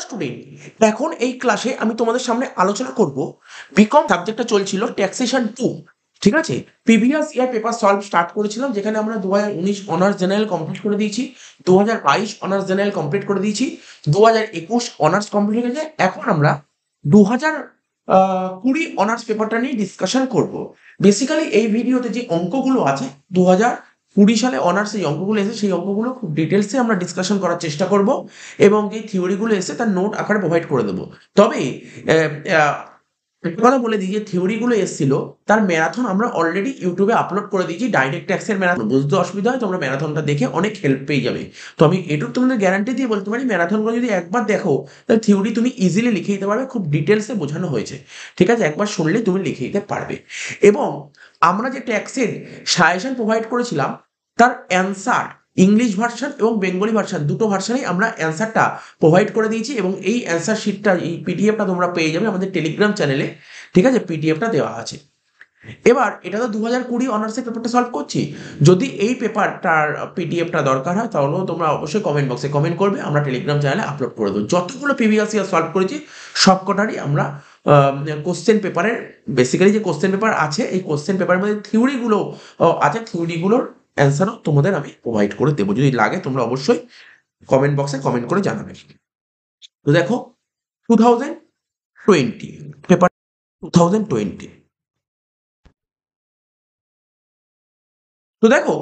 Student, এখন এই ক্লাসে আমি তোমাদের সামনে আলোচনা করব বিকম সাবজেক্টটা চলছিল ট্যাক্সেশন 2। ঠিক আছে, previous year paper solve start করেছিলাম, যেখানে আমরা 2019 অনার্স জেনারেল কমপ্লিট করে দিয়েছি, 2022 অনার্স জেনারেল কমপ্লিট করে দিয়েছি, 2021 অনার্স কমপ্লিট হয়ে গেছে। এখন আমরা 2020 অনার্স পেপারটা নিয়ে ডিসকাশন করব। বেসিক্যালি এই ভিডিওতে যে অঙ্কগুলো আছে 2020 সালে অনার্স এই অঙ্কগুলো এসে, সেই অঙ্কগুলো খুব ডিটেলসে আমরা ডিসকাশন করার চেষ্টা করব এবং যে থিওরিগুলো এসে তার নোট আকারে প্রোভাইড করে দেবো। তবে একটা কথা বলে দিই, যে থিওরিগুলো এসেছিল তার ম্যারাথন আমরা অলরেডি ইউটিউবে আপলোড করে দিয়েছি, ডাইরেক্ট ট্যাক্সের ম্যারাথন। বুঝতে অসুবিধা হয় তোমরা ম্যারাথনটা দেখে অনেক হেল্প পেয়ে যাবে। তো আমি এটুকু তোমাদের গ্যারান্টি দিয়ে বলতে পারি, ম্যারাথনগুলো যদি একবার দেখো তাহলে থিওরি তুমি ইজিলি লিখে দিতে পারবে, খুব ডিটেলসে বোঝানো হয়েছে। ঠিক আছে, একবার শুনলে তুমি লিখে দিতে পারবে। এবং আমরা যে ট্যাক্সের সাজেশন প্রোভাইড করেছিলাম তার অ্যান্সার ইংলিশ ভার্সন এবং বেঙ্গলি ভার্সন দুটো ভার্সনেই আমরা অ্যান্সারটা প্রোভাইড করে দিয়েছি, এবং এই অ্যান্সার শিটটা, এই পিডিএফটা তোমরা পেয়ে যাবে আমাদের টেলিগ্রাম চ্যানেলে। ঠিক আছে, পিডিএফটা দেওয়া আছে। এবার এটা তো 2020 অনার্সের পেপারটা সলভ করছি। যদি এই পেপারটার পিডিএফটা দরকার হয় তাহলেও তোমরা অবশ্যই কমেন্ট বক্সে কমেন্ট করবে, আমরা টেলিগ্রাম চ্যানেলে আপলোড করে দেবো। যতগুলো প্রিভিয়াস ইয়ার সলভ করেছি সবকটারই আমরা কোশ্চেন পেপারের, বেসিক্যালি যে কোশ্চেন পেপার আছে এই কোশ্চেন পেপারের মধ্যে থিওরিগুলো আছে, থিওরিগুলোর অ্যান্সারও তোমাদের আমি প্রোভাইড করে দেবো। যদি লাগে তোমরা অবশ্যই কমেন্ট বক্সে কমেন্ট করে জানাবে। তো দেখো, 2020 পেপার, 2020। তো দেখো,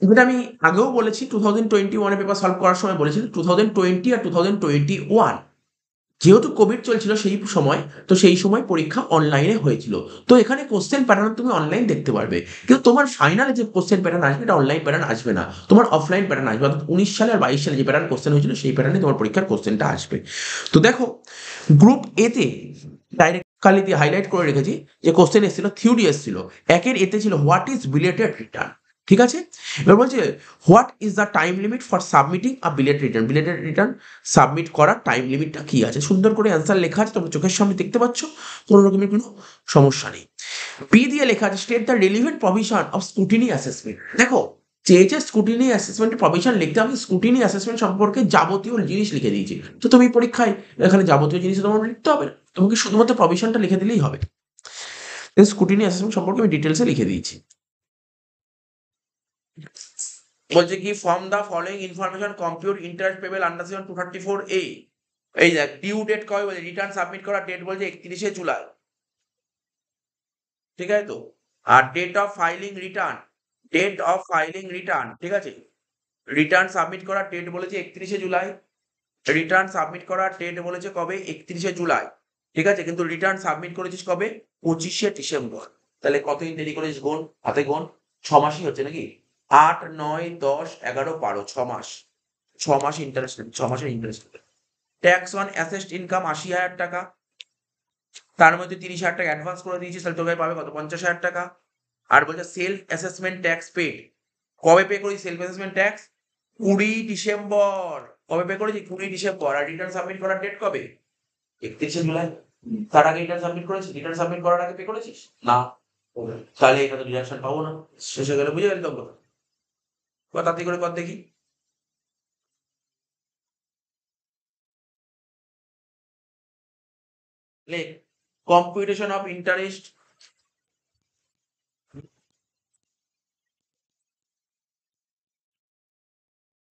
যেটা আমি আগেও বলেছি, 2021 পেপার সলভ করার সময় বলেছি 2020 আর 2021 যেহেতু কোভিড চলছিল সেই সময়, তো সেই সময় পরীক্ষা অনলাইনে হয়েছিল। তো এখানে কোশ্চেন প্যাটার্ন তুমি অনলাইন দেখতে পারবে, কিন্তু তোমার ফাইনালে যে কোশ্চেন প্যাটার্ন আসবে এটা অনলাইন প্যাটার্ন আসবে না, তোমার অফলাইন প্যাটার্ন আসবে। অর্থাৎ 19 সালে আর 22 সালে যে প্যাটার্ন কোশ্চেন হয়েছিল সেই প্যাটার্নে তোমার পরীক্ষার কোশ্চেনটা আসবে। তো দেখো, গ্রুপ এতে ডাইরেক্ট খালি দিয়ে হাইলাইট করে রেখেছি যে কোশ্চেন এসেছিল, থিওরি এসেছিল। একের এতে ছিল হোয়াট ইজ বিলেটেড রিটার্ন। ঠিক আছে, এবার বলছে what is the time limit for submitting a belated return. Belated return submit করার টাইম লিমিটটা কি আছে, সুন্দর করে অ্যান্সার লেখা আছে, তোমরা চোখের সামনে দেখতে পাচ্ছ, কোনো রকমের কোনো সমস্যা নেই। বি দিয়ে লেখা আছে state the relevant provision of scrutiny assessment. দেখো, চেয়েছে স্ক্রুটিনি অ্যাসেসমেন্টের প্রভিশন লিখতে, আমি স্ক্রুটিনি অ্যাসেসমেন্ট সম্পর্কে যাবতীয় জিনিস লিখে দিয়েছি। তো তুমি পরীক্ষায় এখানে যাবতীয় জিনিস তোমার লিখতে হবে না, তোমাকে শুধুমাত্র প্রভিশনটা লিখে দিলেই হবে। স্ক্রুটিনি অ্যাসেসমেন্ট সম্পর্কে আমি ডিটেলসে লিখে দিয়েছি। বলছে কি, from the following information compute interest payable under section 234A। এই দেখ, ডিউ ডেট কবে বলছে, রিটার্ন সাবমিট করার ডেট বলছে 31শে জুলাই। ঠিক আছে তো, আর date of filing return, date of filing return, ঠিক আছে, রিটার্ন সাবমিট করার ডেট বলেছে 31শে জুলাই। রিটার্ন সাবমিট করার ডেট বলেছে কবে, 31শে জুলাই। ঠিক আছে, কিন্তু রিটার্ন সাবমিট করেছিস কবে, 25শে ডিসেম্বর। তাহলে কতদিন দেরি করেছিস, গোন, হাতে গোন। 6 মাসই হচ্ছে নাকি, 8, 9, 10, 11, 12, 6 মাস। 6 মাস ইন্টারেস্ট, 6 মাসের interest. Tax on asset income 80,000 টাকা, তার মধ্যে 30,000 টাকা অ্যাডভান্স করে দিয়েছিস, তাহলে তোকে পাবে কত, 50,000 টাকা। আর বলছে সেলফ অ্যাসেসমেন্ট ট্যাক্স পেড, কবে পে করেছি সেলফ অ্যাসেসমেন্ট ট্যাক্স, 20 ডিসেম্বর। কবে পে করেছি, 20 ডিসেম্বর। আর রিটার্ন সাবমিট করার ডেট কবে, 31শে জুলাই। তার আগে রিটার্ন সাবমিট করেছিস, রিটার্ন সাবমিট করার আগে পে করেছিস না, তাহলে এটা তো ডিডাকশন পাবো না। শেষ হয়ে গেলে, বুঝে গেলি তো? তাড়াতাড়ি করে কর দেখি। লেখ, computation of interest,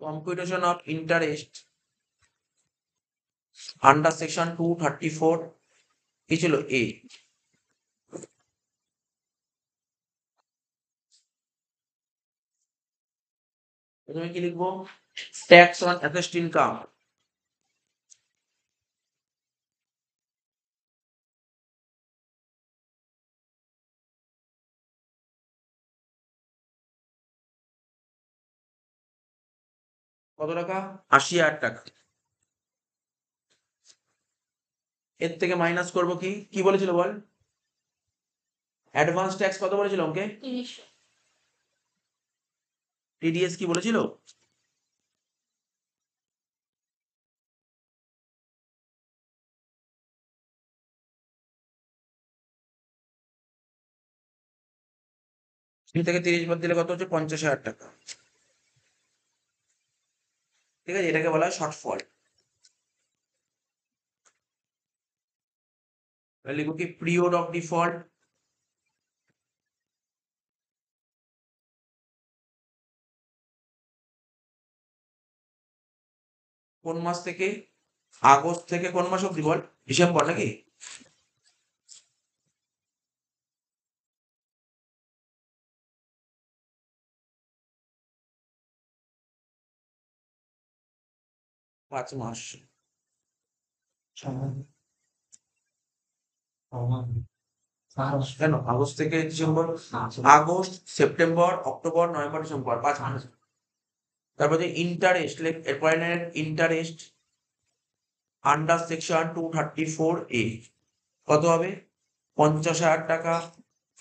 computation of interest under section 234, কি ছিল, এ। প্রথমে কি লিখবো, ট্যাক্স অন অ্যাসেস্ট ইনকাম। কত টাকা, 80,000 টাকা। এর থেকে মাইনাস করবো কি, কি বলেছিল বল, অ্যাডভান্স ট্যাক্স কত বলেছিল ওকে, টিডিএস কি বলেছিল, থেকে 30 বাদ দিলে কত হচ্ছে, 50,000 টাকা। ঠিক আছে, এটাকে বলা হয় শর্টফল। লিখবো কি পিরিয়ড অফ ডিফল্ট, কোন মাস থেকে? আগস্ট থেকে কোন মাস অব্দি বল? ডিসেম্বর নাকি? পাঁচ মাস। কেন আগস্ট থেকে December? August, September, October, November, December, 5 মাস। তারপর যে ইন্টারেস্ট, এরপরে ইন্টারেস্ট আন্ডার সেকশন 234A কত হবে? 50,000 টাকা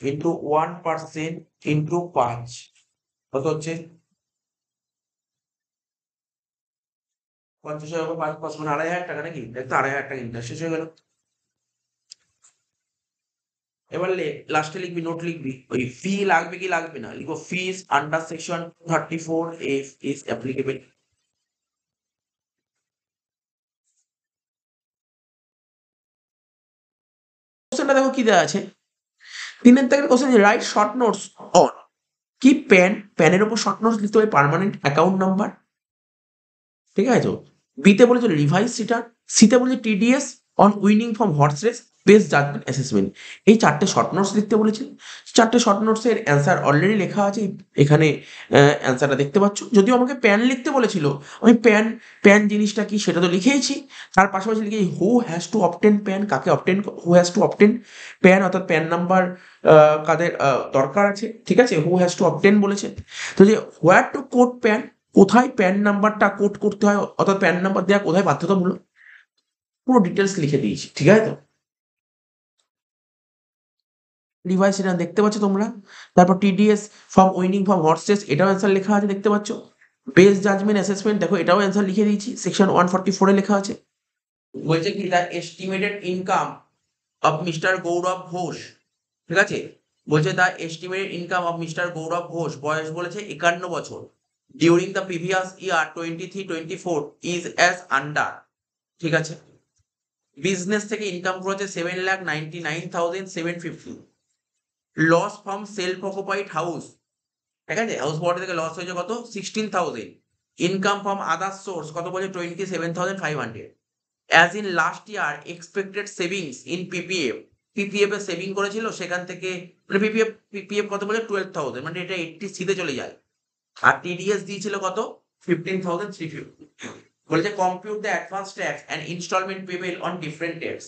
ইন্টু 1% ইন্টু 5 কত হচ্ছে? 50,000 5 মানে 2,500 টাকা নাকি? দেখ তো 2,500 টাকা ইন্টারেস্ট শেষ হয়ে গেল। এবার লাস্টে লিখবি, নোট লিখবি, ওই ফি লাগবে কি লাগবে না, লিখবো fees under section 34A is applicable. কোশ্চেনটা দেখো কি দেওয়া আছে, 3-এর question, write short notes on কি প্যানের উপর শর্ট নোটস লিখতে হবে পার্মানেন্ট অ্যাকাউন্ট নাম্বার, ঠিক আছে তো? বিতে বলেছিল রিভাইস রিটার্ন, সিতে বলেছে TDS on winning from horse race best judgement assessment. এই 4টে শর্ট নোটস লিখতে বলেছে। 4টে শর্ট নোটসের অ্যান্সার অলরেডি লেখা আছে এখানে, অ্যান্সারটা দেখতে পাচ্ছ। যদিও আমাকে প্যান লিখতে বলেছিল, আমি প্যান জিনিসটা কি সেটা তো লিখেইছি। তার পাশাপাশি লিখেছি who has to obtain PAN, কাকে obtain, who has to obtain PAN অর্থাৎ প্যান নাম্বার কাদের দরকার আছে, ঠিক আছে, হু হ্যাজ টু অবটেন বলেছে। তো যে হোয়ার টু কোড প্যান, কোথায় প্যান নাম্বারটা কোড করতে হয় অর্থাৎ প্যান নাম্বার দেওয়া কোথায় বাধ্যতামূলক, পুরো ডিটেলস লিখে দিয়েছি, ঠিক আছে তো? রিভাইস এটা দেখতে পাচ্ছ তোমরা। তারপর TDS from winning from horse's, এটাও অ্যান্সার লেখা আছে দেখতে পাচ্ছ। বেস্ট জাজমেন্ট অ্যাসেসমেন্ট দেখো এটাও অ্যান্সার লিখে দিয়েছি, সেকশন 144-এ লেখা আছে। বলছে কি the estimated income of Mr Gaurav Ghosh, ঠিক আছে, বলছে the estimated income of Mr Gaurav Ghosh, বয়স বলেছে 51 বছর, during the previous year 23-24 is as under, ঠিক আছে। বিজনেস থেকে ইনকাম করেছে 7,99,750, loss from self occupied house, ঠিক আছে, হাউস প্রপার্টি থেকে লস হয়েছে কত? 16,000, ইনকাম ফ্রম আদার সোর্স কত বলছে? 27,500, as in last year expected savings in PPF, PPF A saving করেছিল সেখান থেকে, মানে পিপিএফ কত বলে? 12,000, মানে এটা 80C চলে যায়। আর টিডিএস দিয়েছিল কত? 15,350। বলেছে compute the advance tax and instalment payable on different tax,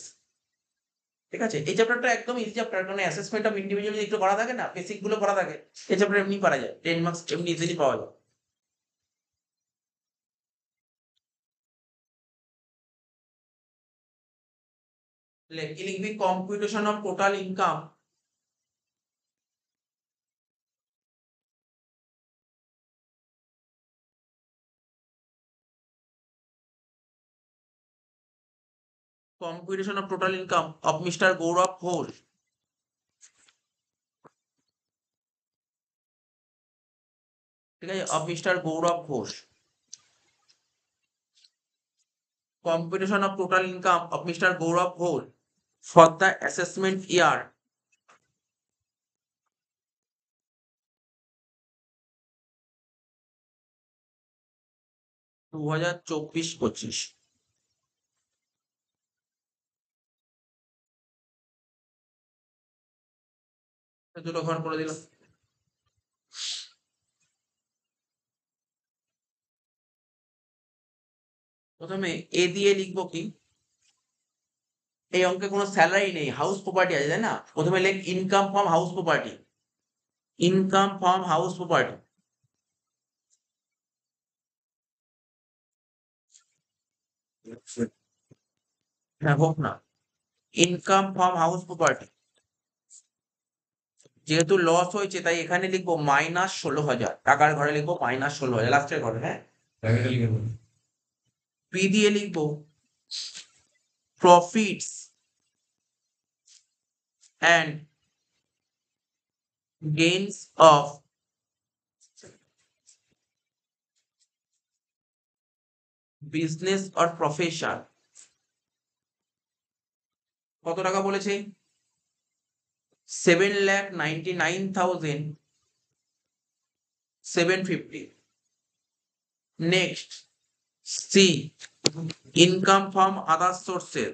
ঠিক আছে। এই চ্যাপ্টারটা একদম ইজি চ্যাপ্টার, কারণ অ্যাসেসমেন্ট অফ ইন্ডিভিজুয়ালি একটু করা থাকে না, বেসিক গুলো করা থাকে। এই চ্যাপ্টার এমনি পারা যায়, 10 মার্কস এমনি ইজিলি পাওয়া যায়। কি লিখবি? Computation of total income, computation of total income of Mr Gaurav Ghosh, ঠিক আছে, of Mr Gaurav Ghosh, computation of total income of Mr Gaurav Ghosh for the assessment year 2024-25। দুটো ঘর করে দিলাম। প্রথমে এ দিয়ে লিখবো কি, এই অঙ্কে কোনো স্যালারি নেই, হাউস প্রপার্টি আছে তাই না, প্রথমে লেখ income from house property, income from house property, হ্যাঁ হোক না, ইনকাম ফ্রম হাউস প্রপার্টি, যেহেতু লস হয়েছে তাই এখানে লিখবো -16,000, টাকার ঘরে লিখবো -16,000, লাস্টের ঘরে, হ্যাঁ। পি দিয়ে লিখবো profits and gains of business or profession কত টাকা বলেছে? 7,99,750। Next, C, income from other sources.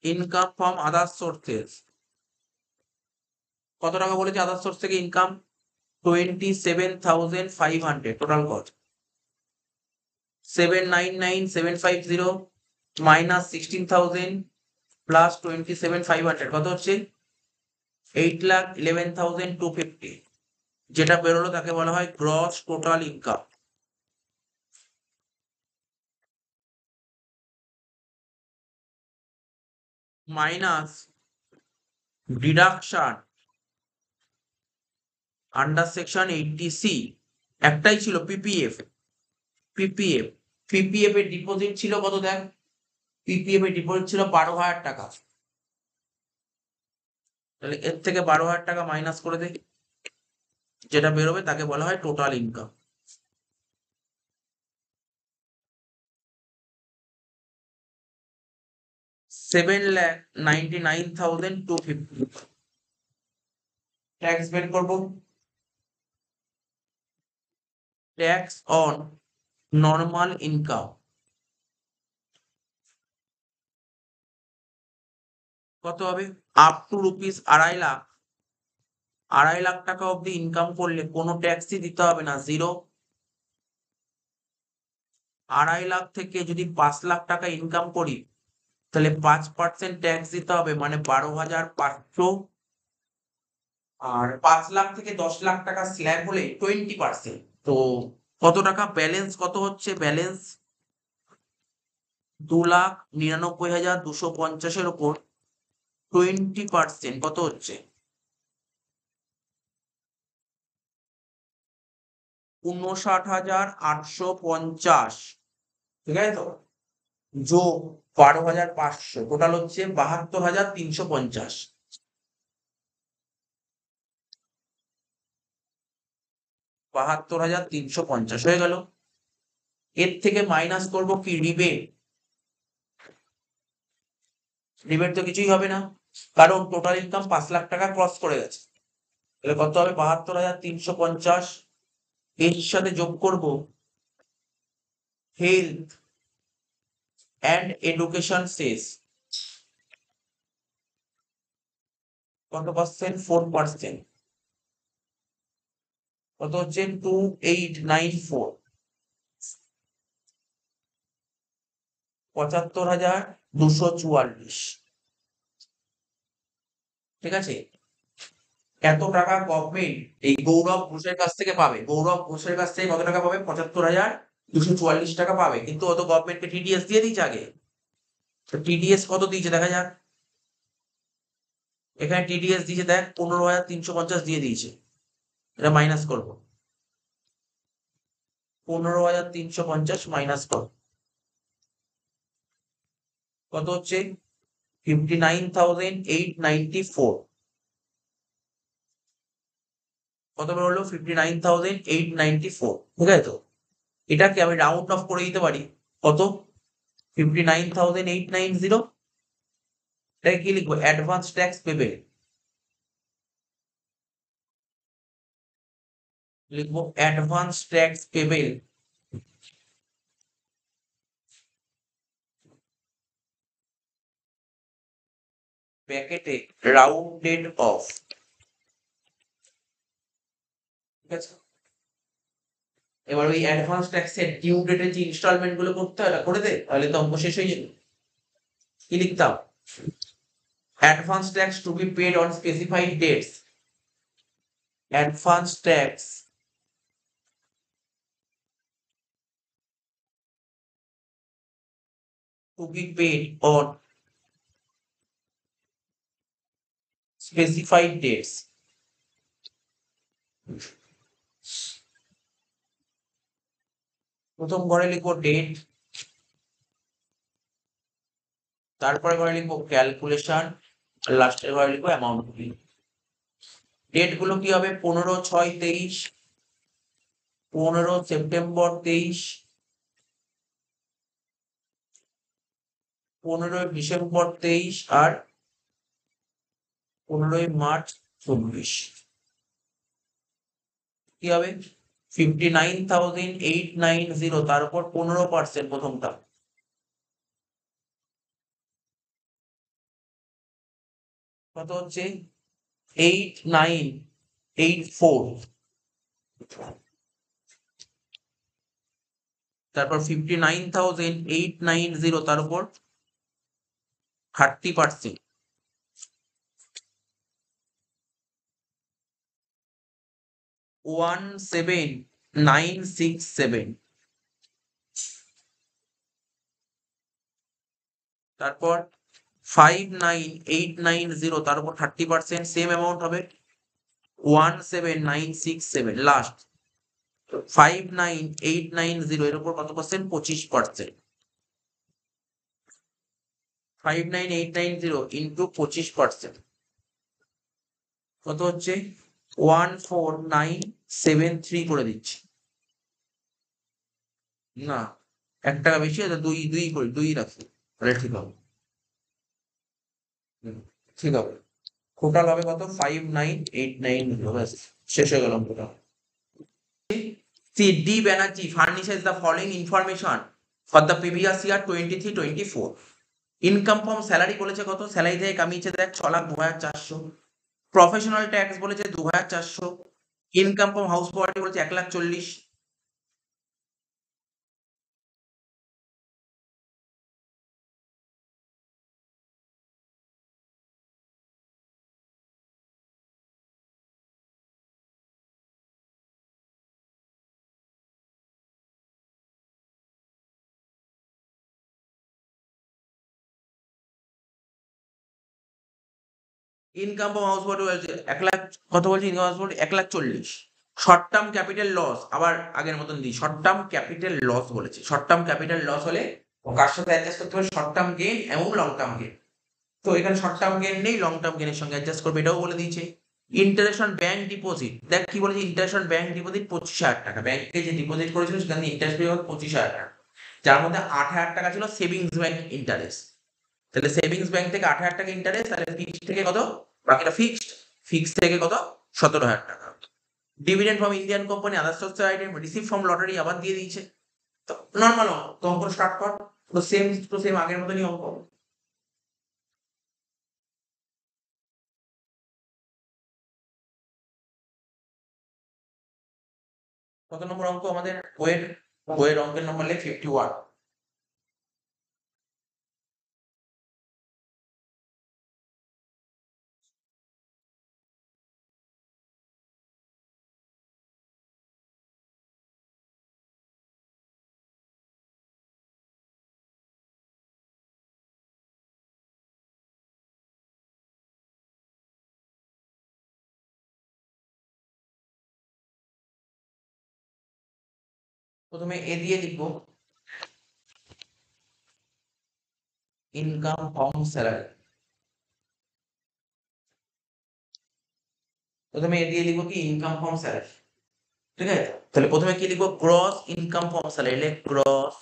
Income from other sources কত টাকা বলেছে? আদার সোর্স থেকে income 27,500। Total cost 7,99,750 minus 16,000 plus 27,500 কত হচ্ছে? 8,11,250। যেটা বেরোলো তাকে বলা হয় gross total income. Minus deduction under section 80C একটাই ছিল পিপিএফ। পিপিএফ পিপিএফ এর ডিপোজিট ছিল কত? দেখ, পিপিএফ এর ডিপোজিট ছিল 12,000 টাকা। তাহলে এর থেকে 12,000 টাকা মাইনাস করে দে, যেটা বেরোবে তাকে বলা হয় টোটাল ইনকাম। $7,99,250। ট্যাক্স বের করবো। ট্যাক্স অন নর্মাল ইনকাম কত হবে? Up to rupees 2.5 lakh. 2.5 lakh টাকা অব্দি ইনকাম করলে কোনো ট্যাক্সই দিতে হবে না, জিরো। 2.5 লাখ থেকে যদি 5 লাখ টাকা ইনকাম করি তাহলে 5% ট্যাক্স দিতে হবে, মানে 12,500। আর 5 লাখ থেকে 10 লাখ টাকা স্ল্যাব হলে 20%। তো কত টাকা ব্যালেন্স? কত হচ্ছে ব্যালেন্স? 2,99,250 ওপর 20% কত হচ্ছে? 59,850। ঠিক আছে তো? যোগ 12,500 টোটাল হচ্ছে 72,350। 72,350 হয়ে গেল। এর থেকে মাইনাস করবো কি? রিবেট। রিবেট তো কিছুই হবে না, কারণ টোটাল ইনকাম 5 লাখ টাকা ক্রস করে গেছে। তাহলে কত হবে? 72,350। এর সাথে যোগ করব হেলথ অ্যান্ড এডুকেশন সেস। কত পার্সেন্ট? 4%। কত হচ্ছে? 2,894। 75,244। ঠিক আছে? এত টাকা গভর্নমেন্ট এই গৌরব ঘোষের কাছ থেকে পাবে। গৌরব ঘোষের কাছ থেকে কত টাকা পাবে? 75,244 টাকা পাবে। কিন্তু ও তো গভর্নমেন্টকে টিডিএস দিয়ে দিয়েছে আগে। তো টিডিএস কত দিয়েছে দেখা যাক। এখানে টিডিএস দিয়েছে দেখ, 15,350 দিয়ে দিয়েছে। এটা মাইনাস করবো। 15,350 মাইনাস কর, কত হচ্ছে? 59,894। কত বেরোলো? 59,894। ঠিক আছে তো? এটাকে আমি রাউন্ড অফ করে দিতে পারি। কত? 59,890। এটাকে কি লিখবো? Advance tax payable. লিখবো অ্যাডভান্স ট্যাক্স পেবেল। ব্র্যাকেটে রাউন্ডেড অফ। ঠিক আছে? এবার ওই অ্যাডভান্স ট্যাক্সের ডিউ ডেটের যে ইনস্টলমেন্ট গুলো করতে হয় করে দে, তাহলে তো অঙ্ক শেষ হয়ে যাবে। কি লিখতাম? Advance tax to be paid on specified dates. Advance tax to be paid on specified dates. প্রথম ঘরে লিখবো ডেট, তারপরে ঘরে লিখবো ক্যালকুলেশন, আর লাস্টের ঘরে লিখবো অ্যামাউন্ট। ডেট গুলো কি হবে? 15/6/23, 15 সেপ্টেম্বর 23, 15ই ডিসেম্বর 23 আর 15ই মার্চ 24, কি হবে? 59,890, তার উপর 15% প্রথমটা, কত হচ্ছে? 8984। তারপর 59,890, তার উপর 30%, 17967। তারপর 59,890, তার উপর 30%, সেম অ্যামাউন্ট হবে 17967। লাস্ট 59,890 এর উপর কত পার্সেন্ট? 25%। 59,890 ইন্টু 25% কত হচ্ছে? 14973 করে দিচ্ছি। না, 1 টাকা বেশি আছে, দুই দুই করি, দুই রাখি, তাহলে ঠিক হবে। ঠিক হবে। টোটাল হবে কত? 59,890, ব্যাস শেষ হয়ে গেল অঙ্কটা। C. D. Banerjee furnishes the following information for the previous year 23-24. Income from salary বলেছে কত? স্যালারি থেকে কামিয়েছে দেখ 6,02,400। প্রফেশনাল ট্যাক্স বলেছে 2,400। ইনকাম ফ্রম হাউস প্রপার্টি বলেছে 1,40,000। ইনকাম ফ্রম হাউস প্রপার্টি বলেছে 1,00,000, কত বলছে? Income house property 1,40,000। Short term capital loss, আবার আগের মতন দিই, শর্ট টার্ম ক্যাপিটাল লস বলেছে। শর্ট টার্ম ক্যাপিটাল লস হলে কার সাথে অ্যাডজাস্ট করতে হবে? শর্ট টার্ম গেইন এবং লং টার্ম গেইন। তো এখানে শর্ট টার্ম গেইন নেই, লং টার্ম গেইনের সঙ্গে অ্যাডজাস্ট করবে, এটাও বলে দিয়েছে। ইন্টারেস্ট অন ব্যাংক ডিপোজিট, দেখ কি বলেছে? ইন্টারেস্ট অন ব্যাংক ডিপোজিট 25,000 টাকা। ব্যাংকে যে ডিপোজিট করেছিল সেখানে ইন্টারেস্ট পেয়ে 25,000 টাকা, যার মধ্যে 8,000 টাকা ছিল সেভিংস ব্যাংক ইন্টারেস্ট। তাহলে সেভিংস ব্যাংক থেকে 8,000 টাকা ইন্টারেস্ট, তাহলে ফিক্সড থেকে কত? বাকিটা ফিক্সড, ফিক্সড থেকে কত? 17,000 টাকা। Dividend from Indian company, other source item, receive from lottery আবার দিয়ে দিয়েছে। তো নর্মাল অঙ্ক, তো অঙ্ক স্টার্ট কর। তো সেম আগের মতনই অঙ্ক। কত নম্বর অঙ্ক আমাদের বইয়ের? বইয়ের অঙ্কের নম্বর লেখ 51। প্রথমে এ দিয়ে লিখবো ইনকাম ফ্রম স্যালারি। প্রথমে এ দিয়ে লিখবো কি? Income from salary. ঠিক আছে, তাহলে প্রথমে কি লিখবো? Gross income from salary. লেখ গ্রস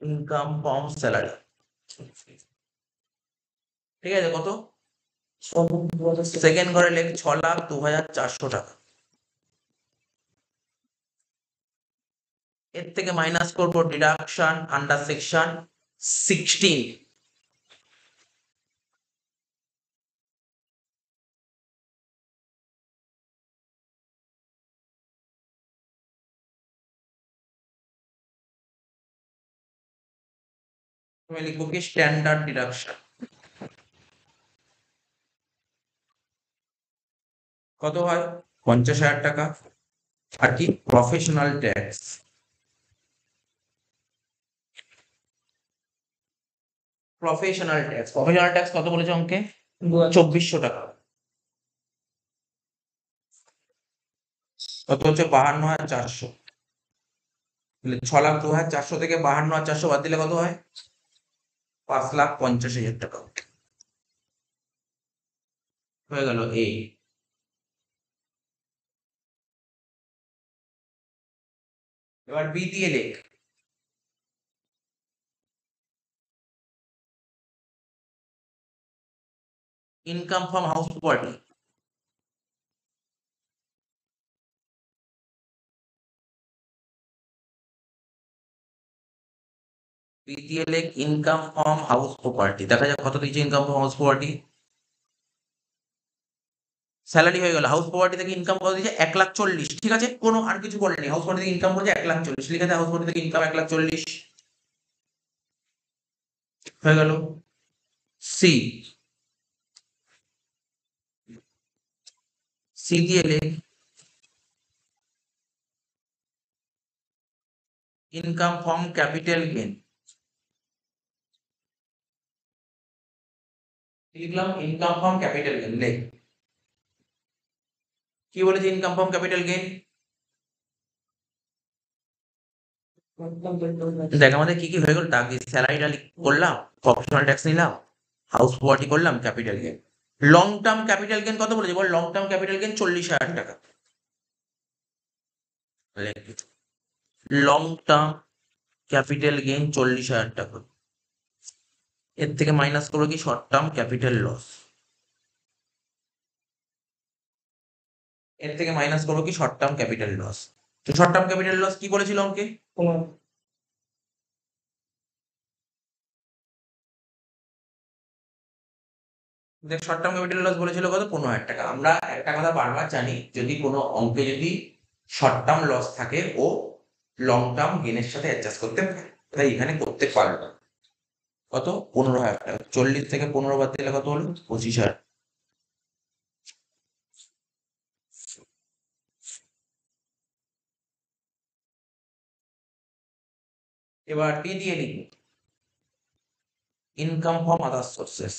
ইনকাম ফ্রম স্যালারি। ঠিক আছে, কত? সেকেন্ড ঘরে লেখ 6,02,400 টাকা। এর থেকে মাইনাস করবো ডিডাকশন আন্ডার সেকশন 16। তুমি লিখবো কি? Standard deduction. কত হয়? 50,000 টাকা। আর কি? Professional tax. প্রফেশনাল ট্যাক্স কত বলেছে অঙ্কে? 2,400 টাকা। কত হচ্ছে? 52,400। 6,02,400 থেকে 52,400 বাদ দিলে কত হয়? 5,50,000 টাকা হয়ে গেল। এই এবার বি দিয়ে লেখ income from house property, PTL income from house property, দেখা যাক কত দিয়েছে income from house property. Salary হয়ে গেল, হাউস প্রপার্টি থেকে ইনকাম কত দিয়েছে 1,40,000, ঠিক আছে, কোনো আর কিছু বলেনি, হাউস প্রপার্টি থেকে ইনকাম করেছে 1,40,000, লিখে দেয় হাউস প্রপার্টি থেকে ইনকাম 1,40,000 হয়ে গেল। সি, সি দিয়ে লেখ ইনকাম ফ্রম ক্যাপিটাল গেন, লিখলাম ইনকাম ফ্রম ক্যাপিটাল গেন, লেখ কি বলেছে ইনকাম ফ্রম ক্যাপিটাল গেন। দেখ আমাদের কি কি হয়ে গেল, টাকা স্যালারিটা করলাম, প্রফেশনাল ট্যাক্স নিলাম, হাউস প্রপার্টি করলাম, capital gain. Long term capital gain কত বলেছে বল, লং টার্ম ক্যাপিটাল গেন 40,000 টাকা। লং টার্ম ক্যাপিটাল গেন 40,000 টাকা, এর থেকে মাইনাস করবো কি শর্ট টার্ম ক্যাপিটাল লস, এর থেকে মাইনাস করবো কি শর্ট টার্ম ক্যাপিটাল লস। তো শর্ট টার্ম ক্যাপিটাল লস কি বলেছিল অঙ্কে, দেখ শর্ট টার্ম ক্যাপিটাল লস বলেছিল কত 15,000 টাকা। আমরা একটা কথা বারবার জানি, যদি কোনো অঙ্কে যদি শর্ট টার্ম লস থাকে ও লং টার্ম গেনের সাথে অ্যাডজাস্ট করতে পারে, তাই এখানে করতে পারবে। কত 15,000 টাকা, 40 থেকে 15 বাদ দিলে কত হলো 25,000। এবার টি দিয়ে লিখবো ইনকাম ফ্রম আদার সোর্সেস,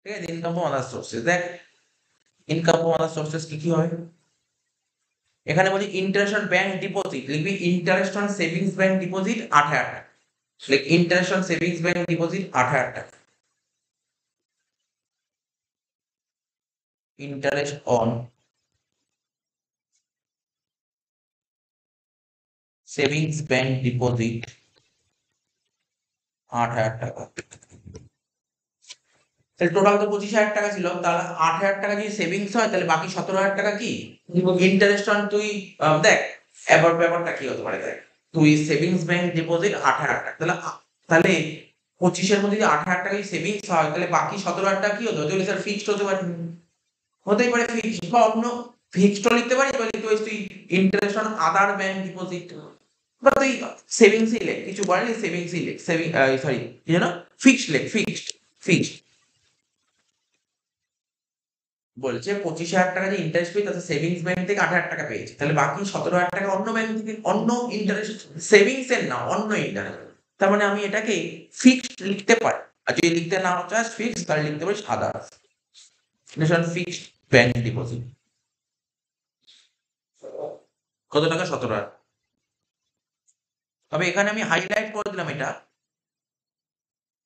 ঠিক আছে, ইনকাম ফ্রম আদার সোর্সেস। দেখ ইনকাম ফ্রম আদার সোর্সেস কি কি হয়, এখানে বলি ইন্টারেস্ট অন ব্যাংক ডিপোজিট, লিখবি interest on savings bank deposit 8,000 টাকা, লিখ interest on savings bank deposit 8,000 টাকা, interest on savings bank deposit 8,000 টাকা। তাহলে টোটাল তো 25,000 টাকা ছিল, তাহলে 8,000 টাকা যদি সেভিংস হয় তাহলে বাকি 17,000 টাকা কি ইন্টারেস্ট অন, তুই দেখ এবার ব্যাপারটা কি হতে পারে, দেখ তুই সেভিংস ব্যাংক ডিপোজিট 8,000 টাকা, তাহলে 25-এর মধ্যে যদি 8,000 টাকা সেভিংস হয় তাহলে বাকি 17,000 টাকা কি হতে হবে, তাহলে স্যার ফিক্সড হতে পারে, হতেই পারে ফিক্সড বা অন্য ফিক্সড লিখতে পারি, বা লিখতে পারিস তুই interest on other bank deposit, বা তুই সেভিংসই লেখ, কিছু বলেনি সেভিংসই লেখ, সেভিং সরি কি জানো ফিক্সড লেখ, ফিক্সড ফিক্সড বলছে 25,000 টাকা যে ইন্টারেস্ট পেয়ে তাতে সেভিংস ব্যাংক থেকে 8,000 টাকা পেয়েছে, তাহলে বাকি 17,000 টাকা অন্য ব্যাংক থেকে, অন্য ইন্টারেস্ট, সেভিংস এর না অন্য ইন্টারেস্ট, তার মানে আমি এটাকে ফিক্সড লিখতে পারি, আর যদি লিখতে না চাস ফিক্সড তাহলে লিখতে পারিস আদার্স, ফিক্সড ব্যাংক ডিপোজিট কত টাকা 17,000। তবে এখানে আমি হাইলাইট করে দিলাম এটা,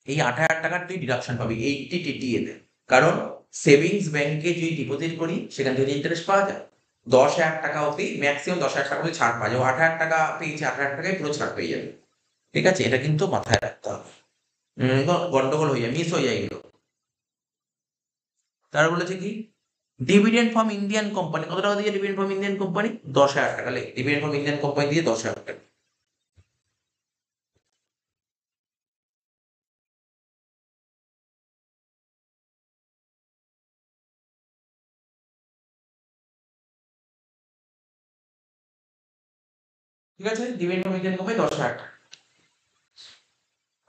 এই 8,000 টাকার তুই ডিডাকশন পাবি 80 টিটিএ তে, কারণ সেভিংস ব্যাংকে যদি ডিপোজিট করি সেখান থেকে ইন্টারেস্ট পাওয়া যায় 10,000 টাকা অব্দি, ম্যাক্সিমাম 10,000 টাকা অব্দি ছাড় পাওয়া যায়, 8,000 টাকা পেয়েছে 8,000 টাকায় পুরো ছাড় পেয়ে যাবে, ঠিক আছে, এটা কিন্তু মাথায় রাখতে হবে, গন্ডগোল হয়ে যায়, মিস হয়ে যায় এগুলো। তার বলেছে কি ডিভিডেন্ড ফ্রম ইন্ডিয়ান কোম্পানি, কত টাকা দিয়ে ডিভিডেন্ড ফ্রম ইন্ডিয়ান কোম্পানি 10,000 টাকা, ডিভিডেন্ড ফ্রম ইন্ডিয়ান কোম্পানি দিয়ে 10,000 টাকা, ঠিক আছে, ডিভিডেন্ড ফ্রম ইন্ডিয়ান কোম্পানি 10,000 টাকা।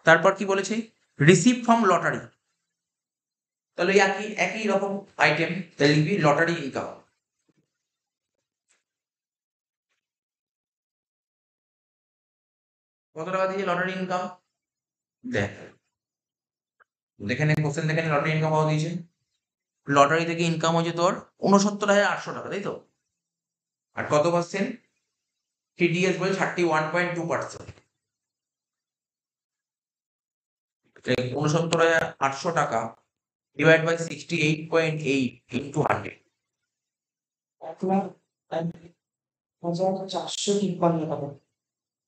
তারপর কি বলেছে রিসিভ ফ্রম লটারি, তাহলে একই একই রকম আইটেম, তাহলে লিখবি লটারি ইনকাম, কত টাকা দিয়ে লটারি ইনকাম, দেখ দেখে নে কোশ্চেন, দেখে নে লটারি ইনকাম কত দিয়েছে, লটারি থেকে ইনকাম হচ্ছে তোর 69,800 টাকা, তাই তো, আর কত পার্সেন্ট TDS বলে 31.2%। 69,800 টাকা ডিভাইড বাই 68.8 ইন্টু 100। 1,0453 টাকা।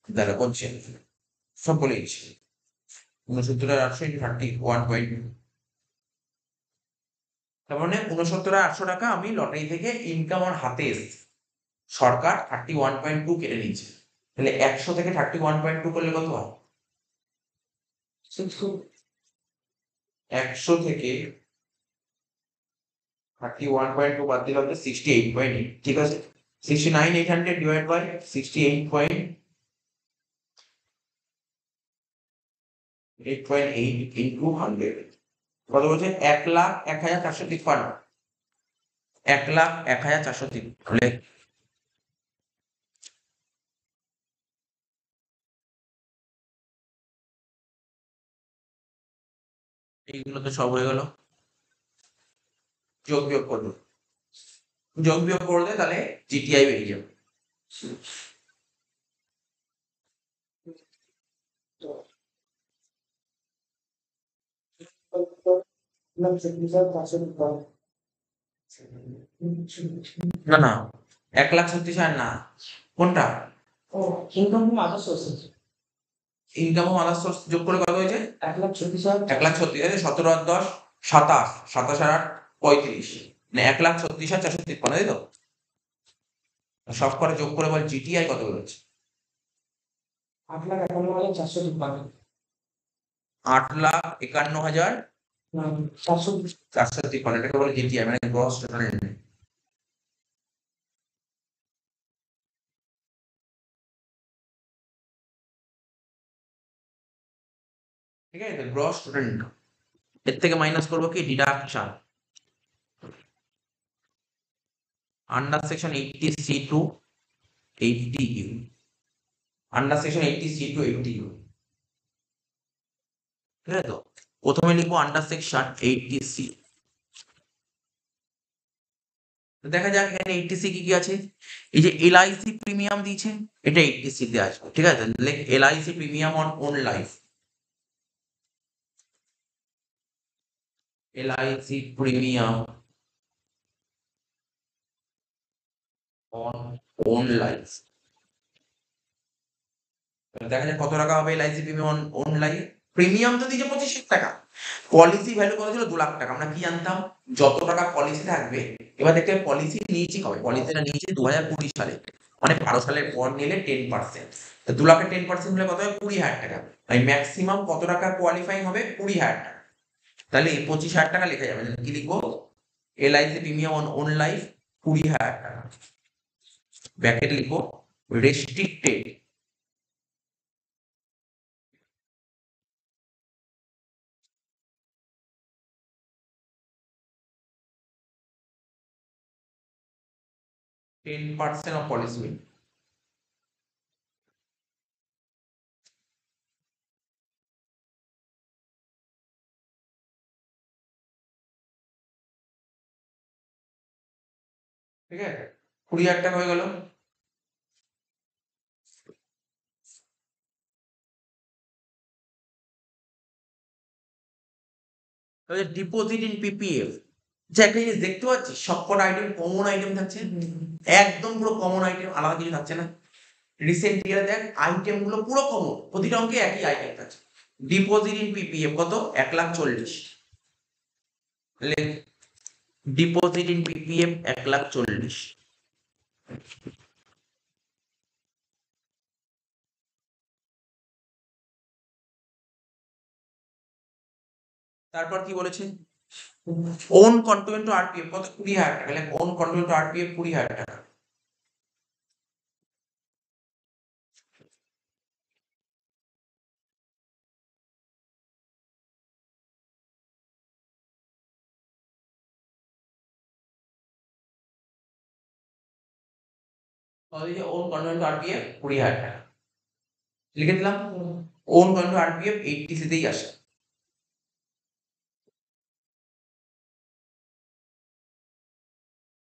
দাঁড়া বলছেন সব বলে দিচ্ছি। 69,800 ইন্টু 31.2, তার মানে 69,800 টাকা আমি লটারি থেকে ইনকাম আমার হাতে এসেছে। সরকার 31.2 কেটে নিচ্ছে, তাহলে 100 থেকে 31.2 করলে কত হয়? 100 থেকে 31.2 বাদ দিলে হবে 68.8, ঠিক আছে। 69,800 ডিভাইড বাই 68.8 ইন্টু 100 কত বলছে? 1,01,453। 1,01,453 এইগুলো তো সব হয়ে গেল। যোগ বিয়োগ করবো, যোগ বিয়োগ করলে তাহলে জিটিআই বেরিয়ে যাবে। না না, 1,36,000 না, কোনটা? Income from other sources. Income ও আদার সোর্স যোগ করে কত হয়েছে? 1,36,000। 1,36,000, 17 আর 10 27, 27 আর 8 35, মানে 1,36,453, তাই তো? সব করে যোগ করে বল জিটিআই কত বেরোচ্ছে? 8,51,453। 8,51,453, এটাকে বলে জিটিআই, মানে গ্রস টোটাল ইনকাম। ঠিক আছে, গ্রস টোটাল ইনকাম। এর থেকে মাইনাস করবো কি deduction, under section 80C to 80U, under section 80C to 80U, ঠিক আছে তো? প্রথমে লিখবো আন্ডার সেকশন 80C। দেখা যাক এখানে 80C কি কি আছে। এই যে এলআইসি প্রিমিয়াম দিয়েছে, এটা 80C তে আসবে, ঠিক আছে। লেখ LIC premium on own life, LIC premium on own life. দেখা যাক কত টাকা হবে LIC premium on own life. Premium তো দিয়েছে 25,000 টাকা, পলিসি ভ্যালু কত ছিল? 2 লাখ টাকা। আমরা কি জানতাম? যত টাকা পলিসি থাকবে, এবার দেখতে হবে পলিসি নিয়েছি কবে? পলিসিটা নিয়েছি 2020 সালে, মানে 12 সালের পর নিলে 10%। তো 2 লাখের 10% হলে কত হয়? 20,000 টাকা। তাই ম্যাক্সিমাম কত টাকা কোয়ালিফাইং হবে? 20,000 টাকা। তাহলে এই 25,000 টাকা লেখা যাবে, কি লিখবো? LIC premium on own life 20,000 টাকা, ব্র্যাকেট লিখবো রেস্ট্রিক্টেড, $10 of policy bill। ঠিক আছে, 20,000 টাকা হয়ে গেল। ডিপোজিট ইন পিপিএফ, যে একটা জিনিস দেখতে পাচ্ছি সবকটা আইটেম কমন আইটেম থাকছে, একদম পুরো কমন আইটেম, আলাদা কিছু থাকছে না। রিসেন্ট ইয়ারে দেখ আইটেম গুলো পুরো কমন, প্রতিটা অঙ্কে একই আইটেম থাকছে। ডিপোজিট ইন পিপিএফ কত? 1,40,000। Deposit in PPF 1,40,000। তারপর কি বলেছে? ওন কন্ট্রিবিউশন টু আরপিএফ কত? 20,000 টাকা। ওন কন্ট্রিবিউশন টু আরপিএফ 20,000 টাকা। ওন কন্ট্রিবিউশন টু আরপিএফ 20,000 টাকা লিখে দিলাম। ওন কন্ট্রিবিউশন টু আরপিএফ 80 তেই আসে।